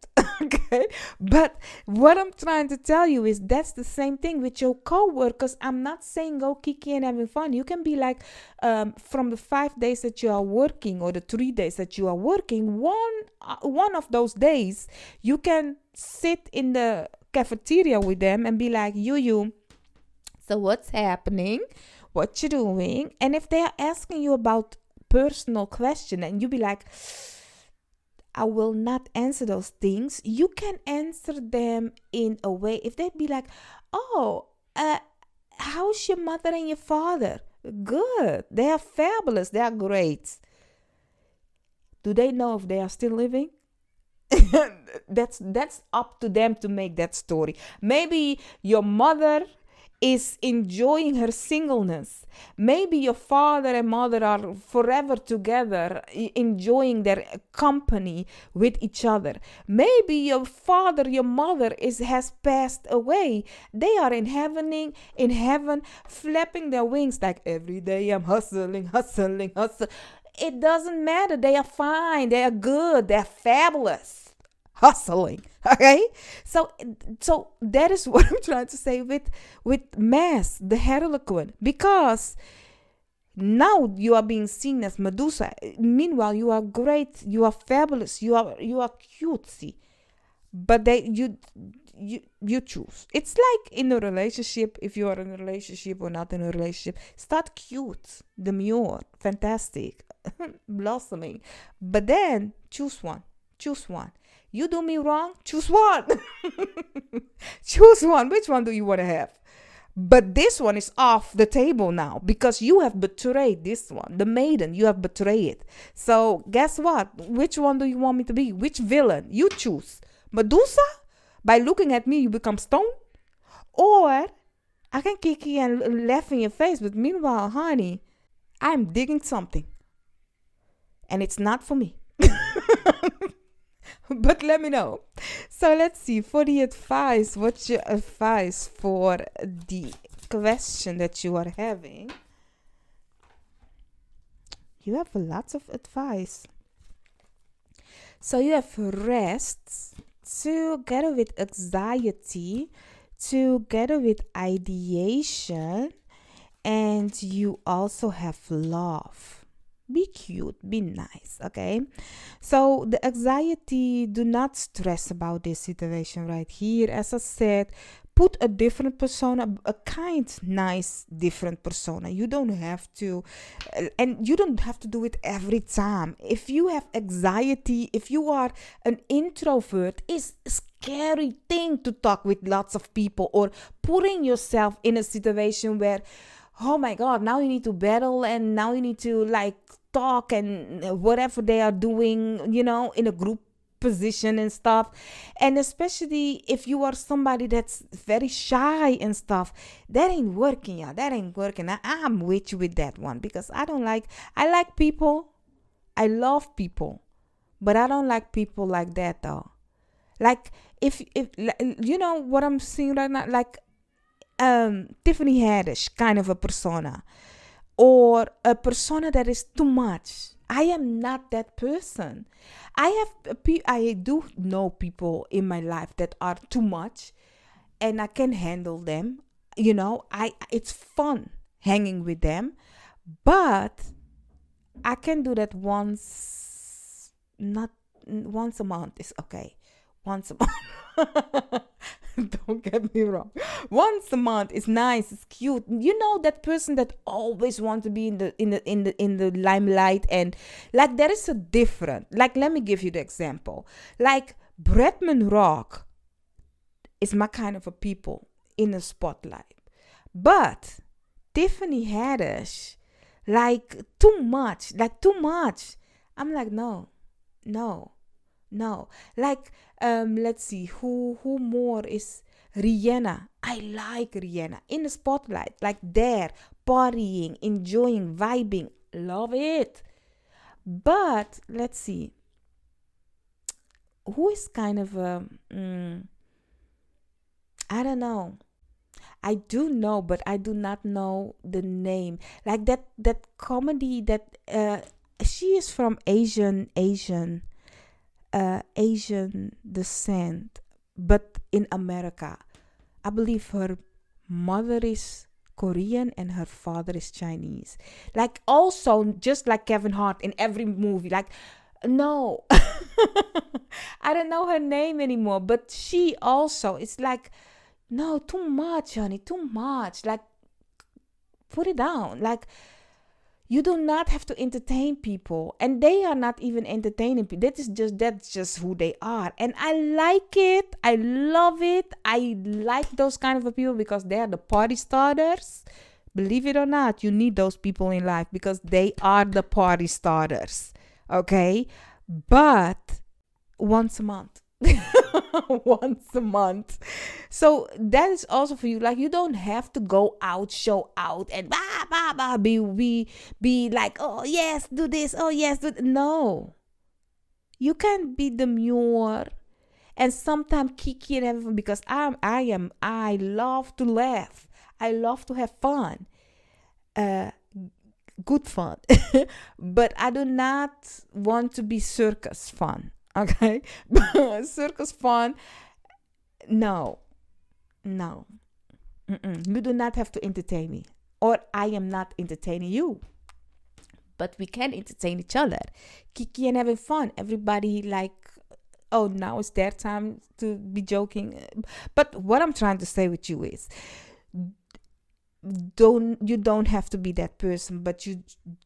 Okay, but what I'm trying to tell you is that's the same thing with your co-workers. I'm not saying go kiki and having fun. You can be like, from the 5 days that you are working, or the 3 days that you are working, one of those days you can sit in the cafeteria with them and be like, you, so what's happening, what you doing? And if they are asking you about personal question, and you be like, I will not answer those things, you can answer them in a way. If they'd be like, oh, how's your mother and your father? Good. They are fabulous. They are great. Do they know if they are still living? That's up to them to make that story. Maybe your mother is enjoying her singleness. Maybe your father and mother are forever together, enjoying their company with each other. Maybe your father, your mother has passed away. They are in heaven, flapping their wings like every day I'm hustling, hustling, hustling. It doesn't matter. They are fine. They are good. They're fabulous. Hustling. Okay, so that is what I'm trying to say with Mass, the Harlequin, because now you are being seen as Medusa. Meanwhile, you are great, you are fabulous, you are cutesy, but you choose. It's like in a relationship. If you are in a relationship or not in a relationship, start cute, demure, fantastic, blossoming, but then choose one. Choose one. You do me wrong, choose one. Choose one. Which one do you want to have? But this one is off the table now because you have betrayed this one. The maiden, you have betrayed. So guess what? Which one do you want me to be? Which villain? You choose. Medusa? By looking at me, you become stone? Or I can kick you and laugh in your face, but meanwhile, honey, I'm digging something. And it's not for me. But let me know. So let's see. For the advice, what's your advice for the question that you are having? You have lots of advice. So you have rest together with anxiety, together with ideation, and you also have love. Be cute, be nice, okay? So the anxiety, do not stress about this situation right here. As I said, put a different persona, a kind, nice, different persona. You don't have to, and you don't have to do it every time. If you have anxiety, if you are an introvert, it's a scary thing to talk with lots of people or putting yourself in a situation where, oh my God, now you need to battle and now you need to like talk and whatever they are doing, in a group position and stuff. And especially if you are somebody that's very shy and stuff, that ain't working, y'all. That ain't working. I'm with you with that one because I like people. I love people, but I don't like people like that though. Like if you know what I'm seeing right now, like Tiffany Haddish kind of a persona, or a persona that is too much. I am not that person. I do know people in my life that are too much, and I can handle them. It's fun hanging with them, but I can do that once. Not once a month is okay. Once a month. Don't get me wrong. Once a month is nice, it's cute. That person that always wants to be in the limelight, and like there is a different. Like, let me give you the example. Like Bretman Rock is my kind of a people in the spotlight, but Tiffany Haddish, like too much. I'm like no. Like let's see who more is Rihanna. I like Rihanna in the spotlight, like there, partying, enjoying, vibing, love it. But let's see who is kind of I don't know. I do know, but I do not know the name. Like that comedy that she is from Asian descent, but in America. I believe her mother is Korean and her father is Chinese. Like also just like Kevin Hart in every movie. Like no. I don't know her name anymore, but she also, it's like no, too much, honey, too much. Like put it down. Like you do not have to entertain people, and they are not even entertaining people. That's just who they are, and I like it. I love it. I like those kind of people because they are the party starters. Believe it or not, you need those people in life because they are the party starters. Okay, but once a month. once a month. So that is also for you. Like, you don't have to go out, show out, and blah blah blah. Be like, oh yes, do this. Oh yes, do no. You can be demure and sometimes kiki and everything, because I love to laugh. I love to have fun. Uh, Good fun. But I do not want to be circus fun. Okay? Circus fun, no. No. Mm-mm. You do not have to entertain me. Or I am not entertaining you. But we can entertain each other. Kiki and having fun. Everybody like, oh, now it's their time to be joking. But what I'm trying to say with you is, don't have to be that person, but you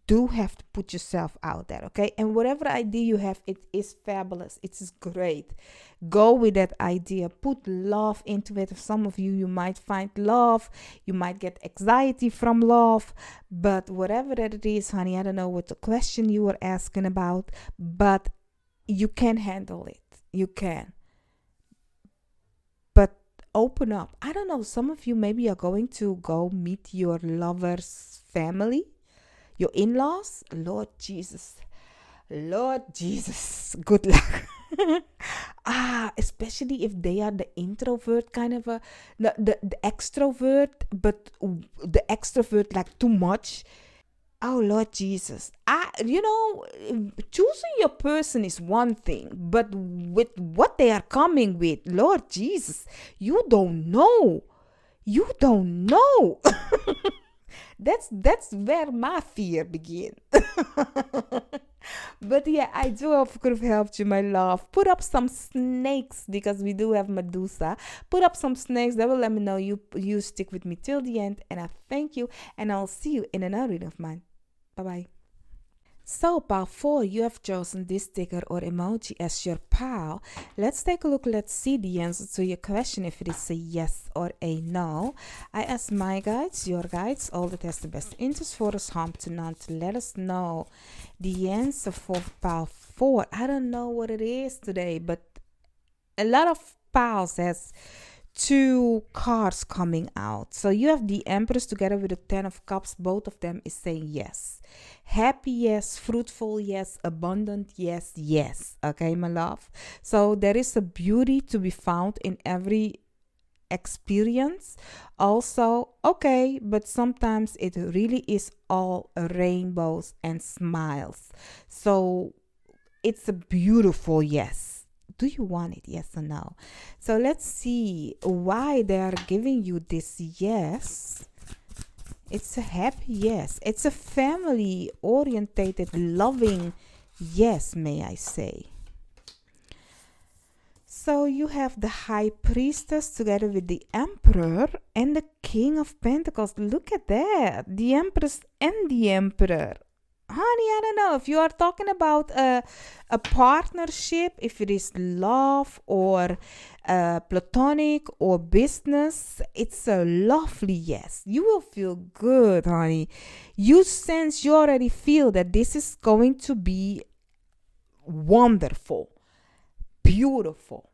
do have to put yourself out there, okay? And whatever idea you have, it is fabulous, it is great. Go with that idea, put love into it. Some of you might find love, you might get anxiety from love, but whatever that it is, honey, I don't know what the question you were asking about, but you can handle it. You can. But open up. I don't know, some of you maybe are going to go meet your lover's family, your in-laws. Lord Jesus, good luck. Especially if they are the introvert kind of the extrovert, but the extrovert like too much. Oh, Lord Jesus. Choosing your person is one thing, but with what they are coming with, Lord Jesus, you don't know. You don't know. That's where my fear begins. But yeah, I do hope I could have helped you, my love. Put up some snakes, because we do have Medusa. Put up some snakes. That will let me know you stick with me till the end. And I thank you. And I'll see you in another reading of mine. Bye-bye. So, pal 4, you have chosen this sticker or emoji as your pal. Let's take a look. Let's see the answer to your question, if it is a yes or a no. I ask my guides, your guides, all that has the best interest for us, harm to none, to let us know the answer for pal 4. I don't know what it is today, but a lot of pals has 2 cards coming out. So you have the Empress together with the 10 of Cups. Both of them is saying yes. Happy yes, fruitful yes, abundant yes, yes. Okay, my love. So there is a beauty to be found in every experience. Also, okay, but sometimes it really is all rainbows and smiles. So it's a beautiful yes. Do you want it? Yes or no? So let's see why they are giving you this yes. It's a happy yes. It's a family orientated, loving yes, may I say. So you have the High Priestess together with the Emperor and the King of Pentacles. Look at that. The Empress and the Emperor. Honey, I don't know if you are talking about a partnership, if it is love or platonic or business. It's a lovely yes. You will feel good, honey. You already feel that this is going to be wonderful, beautiful,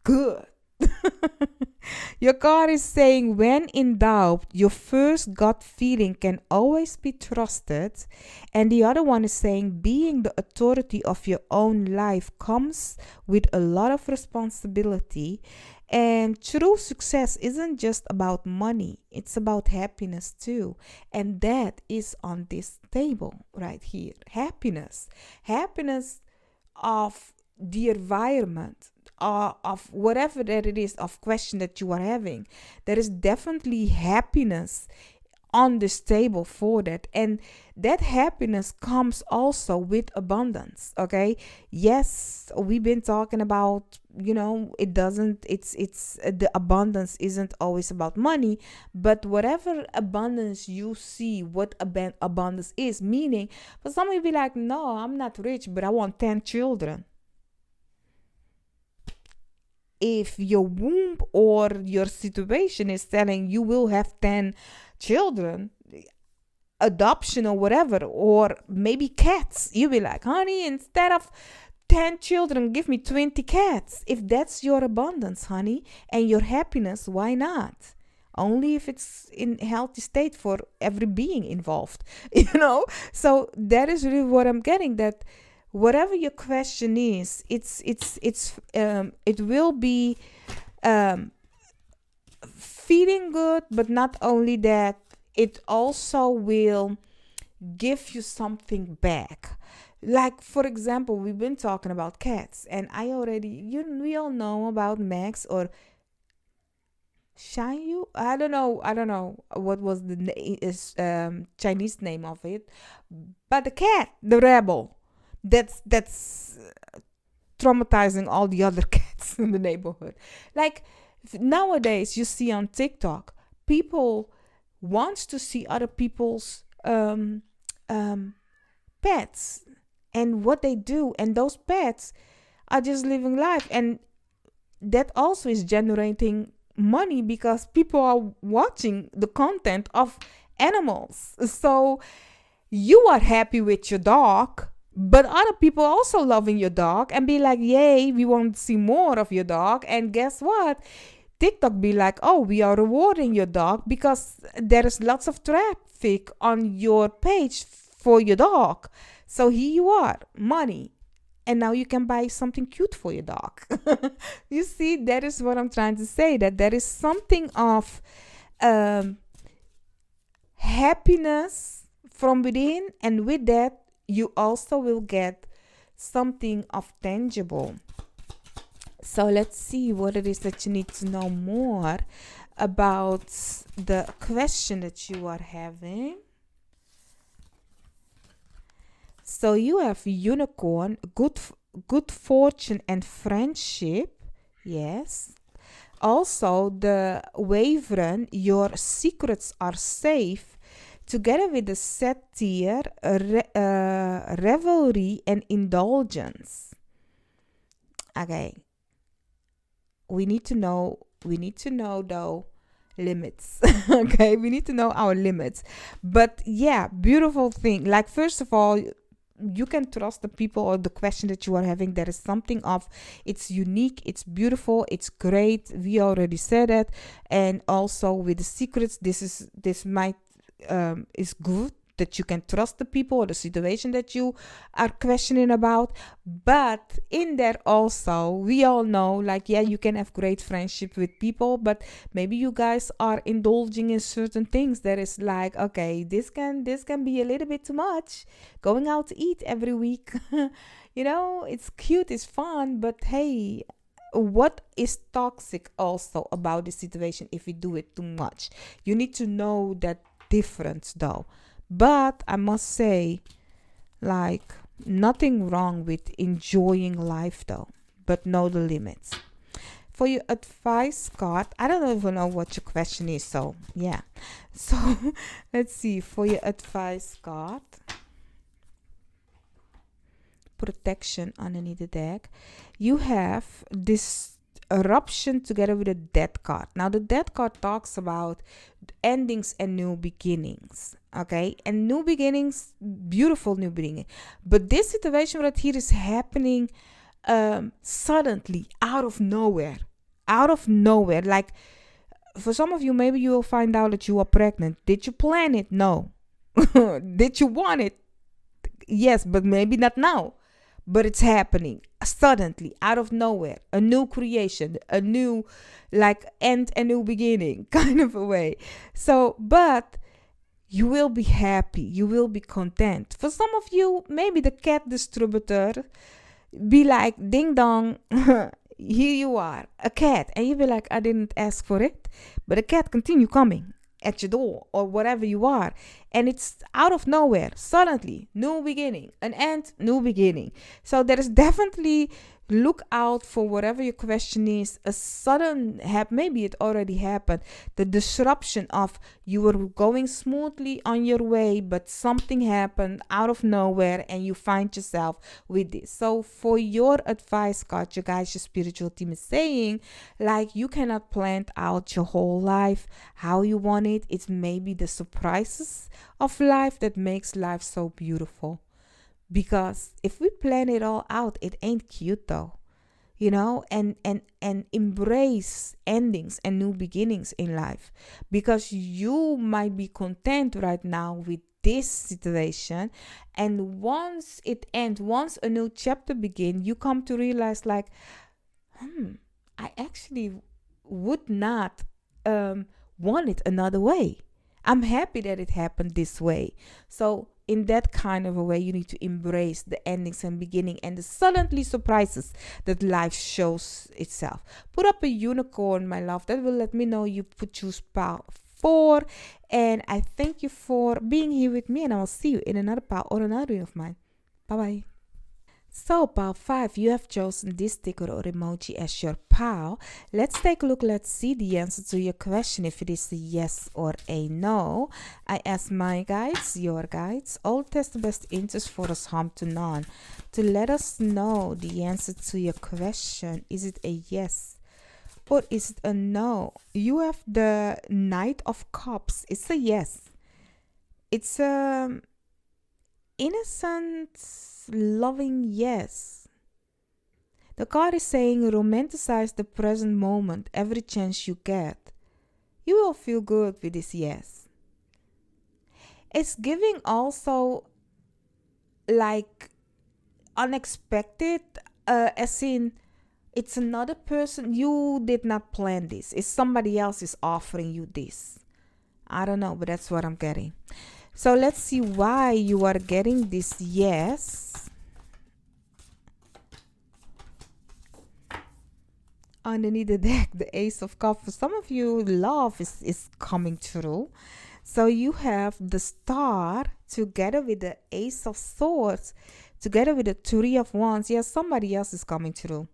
good. Your card is saying, when in doubt, your first gut feeling can always be trusted. And the other one is saying, being the authority of your own life comes with a lot of responsibility. And true success isn't just about money, it's about happiness too. And that is on this table right here. Happiness of the environment, of whatever that it is, of question that you are having. There is definitely happiness on this table for that, and that happiness comes also with abundance. Okay, yes, we've been talking about, it's the abundance isn't always about money, but whatever abundance you see, what abundance is, meaning for some of you be like, no, I'm not rich, but I want 10 children. If your womb or your situation is telling you will have 10 children, adoption or whatever, or maybe cats, you'll be like, honey, instead of 10 children, give me 20 cats. If that's your abundance, honey, and your happiness, why not? Only if it's in healthy state for every being involved, So that is really what I'm getting, that whatever your question is, it will be feeling good, but not only that, it also will give you something back. Like, for example, we've been talking about cats, and we all know about Max or Shanyu. I don't know what was the Chinese name of it, but the cat, the rebel, that's traumatizing all the other cats in the neighborhood. Like, nowadays, you see on TikTok, people wants to see other people's pets and what they do, and those pets are just living life, and that also is generating money because people are watching the content of animals. So you are happy with your dog, but other people also loving your dog and be like, yay, we want to see more of your dog. And guess what? TikTok be like, oh, we are rewarding your dog because there is lots of traffic on your page for your dog. So here you are, money. And now you can buy something cute for your dog. You see, that is what I'm trying to say, that there is something of happiness from within. And with that, you also will get something of tangible. So let's see what it is that you need to know more about the question that you are having. So you have unicorn, good fortune and friendship. Yes. Also the wyvern, your secrets are safe. Together with the satyr, revelry and indulgence. Okay. We need to know though limits. Okay, we need to know our limits. But yeah, beautiful thing. Like, first of all, you can trust the people or the question that you are having. There is something of, it's unique, it's beautiful, it's great. We already said that. And also with the secrets, this might is good, that you can trust the people or the situation that you are questioning about. But in there also, we all know, like, yeah, you can have great friendship with people, but maybe you guys are indulging in certain things that is like, okay, this can be a little bit too much. Going out to eat every week, it's cute, it's fun, but hey, what is toxic also about the situation if you do it too much? You need to know that difference though. But I must say, like, nothing wrong with enjoying life though, but know the limits. For your advice card, I don't even know what your question is, so yeah. So let's see, for your advice card, protection underneath the deck, you have this eruption together with a death card. Now the death card talks about endings and new beginnings. Okay, and new beginnings, beautiful new beginning. But this situation right here is happening suddenly, out of nowhere. Like, for some of you, maybe you will find out that you are pregnant. Did you plan it? No. Did you want it? Yes, but maybe not now. But it's happening suddenly, out of nowhere. A new creation, a new, like, end, a new beginning kind of a way. So, but you will be happy. You will be content. For some of you, maybe the cat distributor be like, ding dong, here you are, a cat. And you be like, I didn't ask for it. But a cat continue coming at your door or whatever you are. And it's out of nowhere, suddenly, new beginning, an end, new beginning. So there is definitely, look out for whatever your question is. A sudden, maybe it already happened, the disruption of you were going smoothly on your way, but something happened out of nowhere and you find yourself with this. So for your advice card, you guys, your spiritual team is saying, like, you cannot plan out your whole life how you want it. It's maybe the surprises of life that makes life so beautiful. Because if we plan it all out, it ain't cute though. And embrace endings and new beginnings in life, because you might be content right now with this situation, and once it ends, once a new chapter begins, you come to realize like, I actually would not want it another way. I'm happy that it happened this way. So in that kind of a way, you need to embrace the endings and beginning and the suddenly surprises that life shows itself. Put up a unicorn, my love. That will let me know you choose pile 4. And I thank you for being here with me, and I will see you in another pile or another reading of mine. Bye bye. So, pile 5, you have chosen this sticker or emoji as your pile. Let's take a look. Let's see the answer to your question, if it is a yes or a no. I ask my guides, your guides, all test the best interest for us, harm to none, to let us know the answer to your question. Is it a yes or is it a no? You have the Knight of Cups. It's a yes. It's a innocent, loving yes. The card is saying romanticize the present moment every chance you get. You will feel good with this yes. It's giving also like unexpected, as in it's another person. You did not plan this. It's somebody else is offering you this. I don't know, but that's what I'm getting. So let's see why you are getting this yes. Underneath the deck, the Ace of Cups. For some of you, love is coming through. So you have the Star together with the Ace of Swords, together with the Three of Wands. Yes, somebody else is coming through.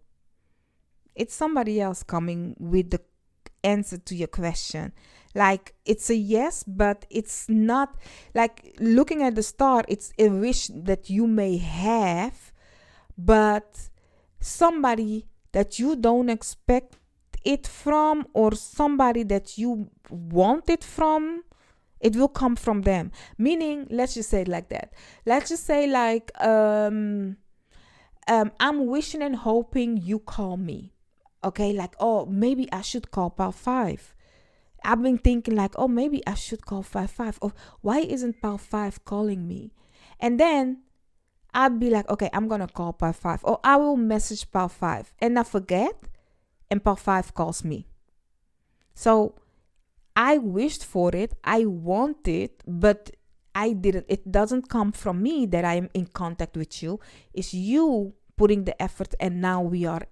It's somebody else coming with the answer to your question. Like, it's a yes, but it's not like looking at the star. It's a wish that you may have, but somebody that you don't expect it from, or somebody that you want it from, it will come from them. Meaning, let's just say it like that. Let's just say like, I'm wishing and hoping you call me. Okay, like, oh, maybe I should call pile 5. I've been thinking like, oh, maybe I should call 5. Or why isn't pile 5 calling me? And then I'd be like, okay, I'm going to call pile 5. Or I will message pile 5. And I forget. And pile 5 calls me. So I wished for it. I want it. But I didn't. It doesn't come from me that I am in contact with you. It's you putting the effort. And now we are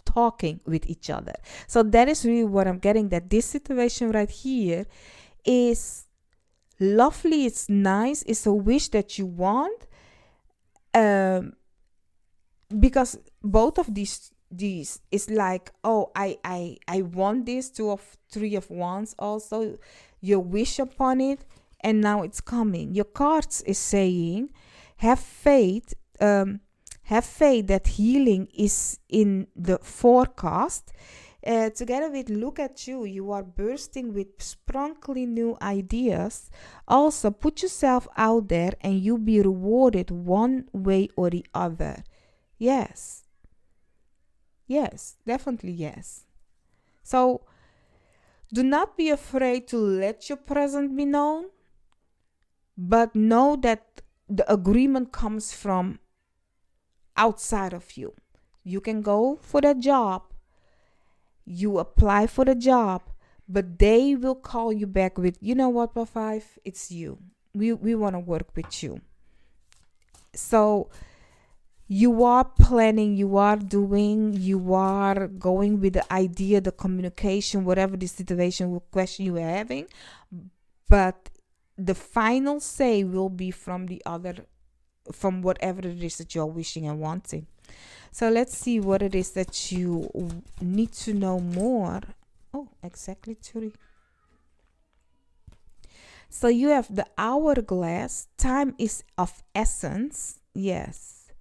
talking with each other. So that is really what I'm getting, that this situation right here is lovely, it's nice, it's a wish that you want, because both of these is like, oh, I want this. Three of Wands also, your wish upon it, and now it's coming. Your cards is saying have faith, that healing is in the forecast. Together with look at you, you are bursting with sparkling new ideas. Also, put yourself out there and you'll be rewarded one way or the other. Yes. Yes, definitely yes. So, do not be afraid to let your present be known, but know that the agreement comes from outside of you. You can go for the job, you apply for the job, but they will call you back with, you know what, pile 5, it's you. We want to work with you. So you are planning, you are doing, you are going with the idea, the communication, whatever the situation or question you are having, but the final say will be from the other, from whatever it is that you're wishing and wanting. So let's see what it is that you need to know more. Oh, exactly 3. So you have the hourglass. Time is of essence. Yes.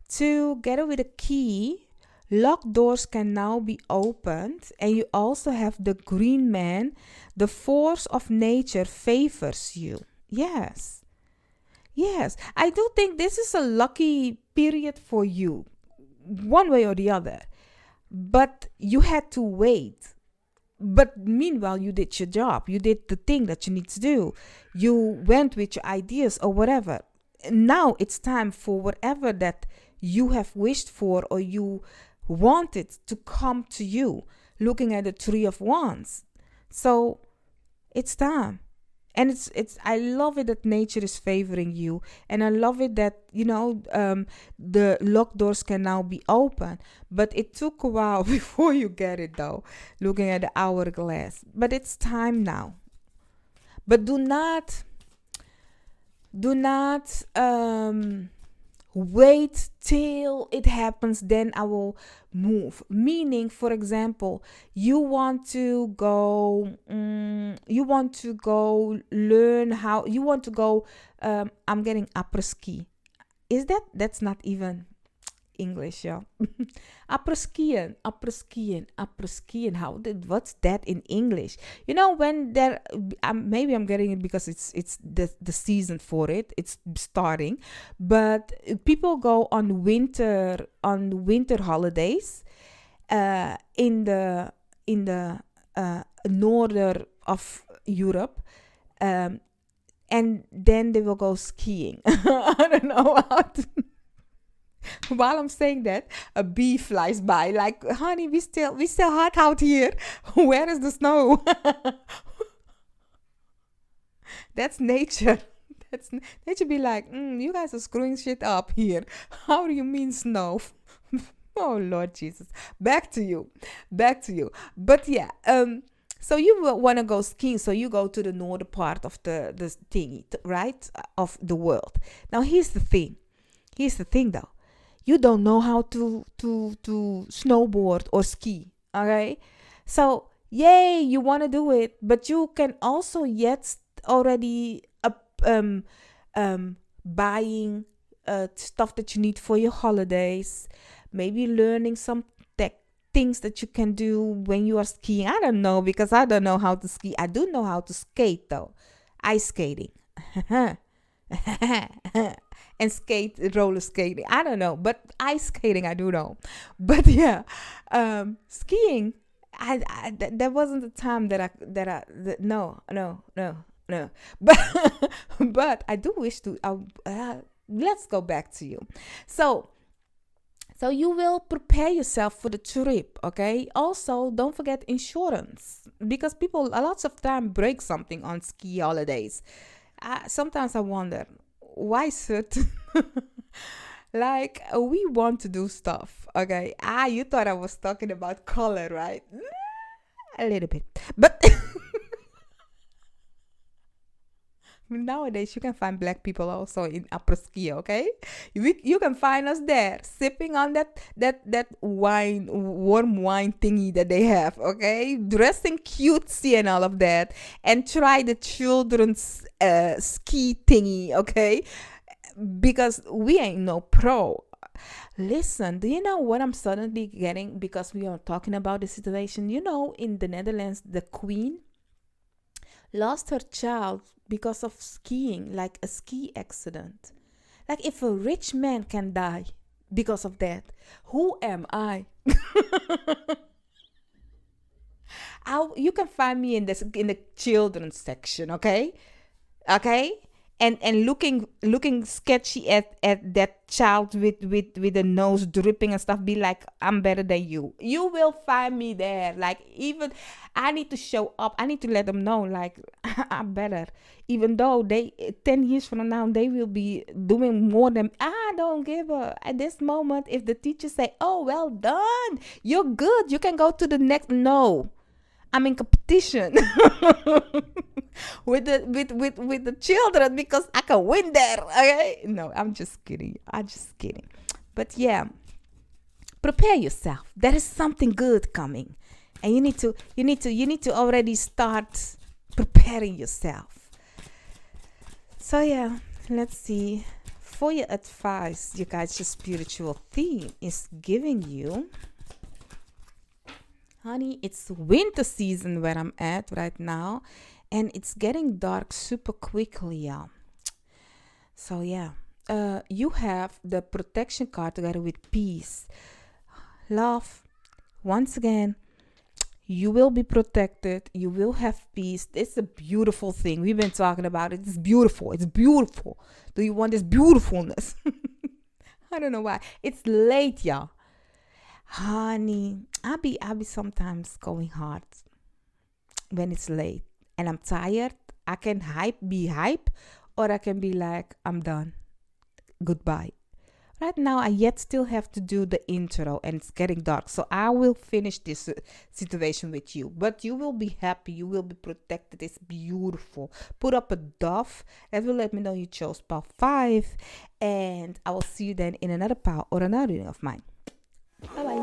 Together with a key, locked doors can now be opened. And you also have the green man. The force of nature favors you. Yes. Yes, I do think this is a lucky period for you, one way or the other. But you had to wait. But meanwhile, you did your job. You did the thing that you need to do. You went with your ideas or whatever. Now it's time for whatever that you have wished for or you wanted to come to you. Looking at the Three of Wands. So it's time. And it's I love it that nature is favoring you, and I love it that the locked doors can now be open. But it took a while before you get it, though, looking at the hourglass. But it's time now. But do not wait till it happens, then I will move. Meaning, for example, you want to go learn how, you want to go, I'm getting après ski. That's not even English, yeah. Après skiing. What's that in English? When there, maybe I'm getting it because it's the season for it. It's starting, but people go on winter holidays, in the northern of Europe, and then they will go skiing. I don't know how to. While I'm saying that, a bee flies by. Like, honey, we still hot out here. Where is the snow? That's nature. That's nature. Be like, you guys are screwing shit up here. How do you mean snow? Oh Lord Jesus. Back to you. But yeah. So you want to go skiing, so you go to the northern part of the thingy, right, of the world. Now here's the thing though. You don't know how to snowboard or ski, okay? So, yay, you want to do it, but you can also yet already buying stuff that you need for your holidays, maybe learning some things that you can do when you are skiing. I don't know, because I don't know how to ski. I do know how to skate, though. Ice skating. And roller skating. I don't know, but ice skating I do know. But yeah, skiing. That wasn't the time no. But but I do wish to. Let's go back to you. So you will prepare yourself for the trip, okay? Also, don't forget insurance, because people a lot of time break something on ski holidays. Sometimes I wonder, why certain like we want to do stuff, okay? You thought I was talking about color, right? A little bit, but nowadays you can find black people also in après ski, okay? You can find us there sipping on that wine, warm wine thingy that they have, okay? Dressing cutesy and all of that, and try the children's ski thingy, okay? Because we ain't no pro. Listen, do you know what I'm suddenly getting, because we are talking about the situation? In the Netherlands, the queen lost her child because of skiing, like a ski accident. Like, if a rich man can die because of that, who am I? You can find me in the children's section, okay? And looking sketchy at that child with the nose dripping and stuff. Be like, I'm better than you. You will find me there. Like, even I need to show up. I need to let them know, like, I'm better. Even though 10 years from now, they will be doing more than I don't give a. At this moment, if the teacher say, "Oh, well done, you're good, you can go to the next," no, I'm in competition with the children, because I can win there. Okay? No, I'm just kidding. But yeah, prepare yourself. There is something good coming, and you need to already start preparing yourself. So yeah, let's see. For your advice, you guys, your spiritual theme is giving you. Honey, it's winter season where I'm at right now, and it's getting dark super quickly, yeah. So yeah, you have the protection card together with peace, love. Once again, you will be protected. You will have peace. It's a beautiful thing. We've been talking about it. It's beautiful. It's beautiful. Do you want this beautifulness? I don't know why. It's late, y'all. Honey, I be sometimes going hard when it's late and I'm tired. I can be hype, or I can be like, I'm done. Goodbye. Right now, I yet still have to do the intro and it's getting dark. So I will finish this situation with you. But you will be happy. You will be protected. It's beautiful. Put up a dove. That will let me know you chose pile 5. And I will see you then in another pile or another reading of mine. Bye bye.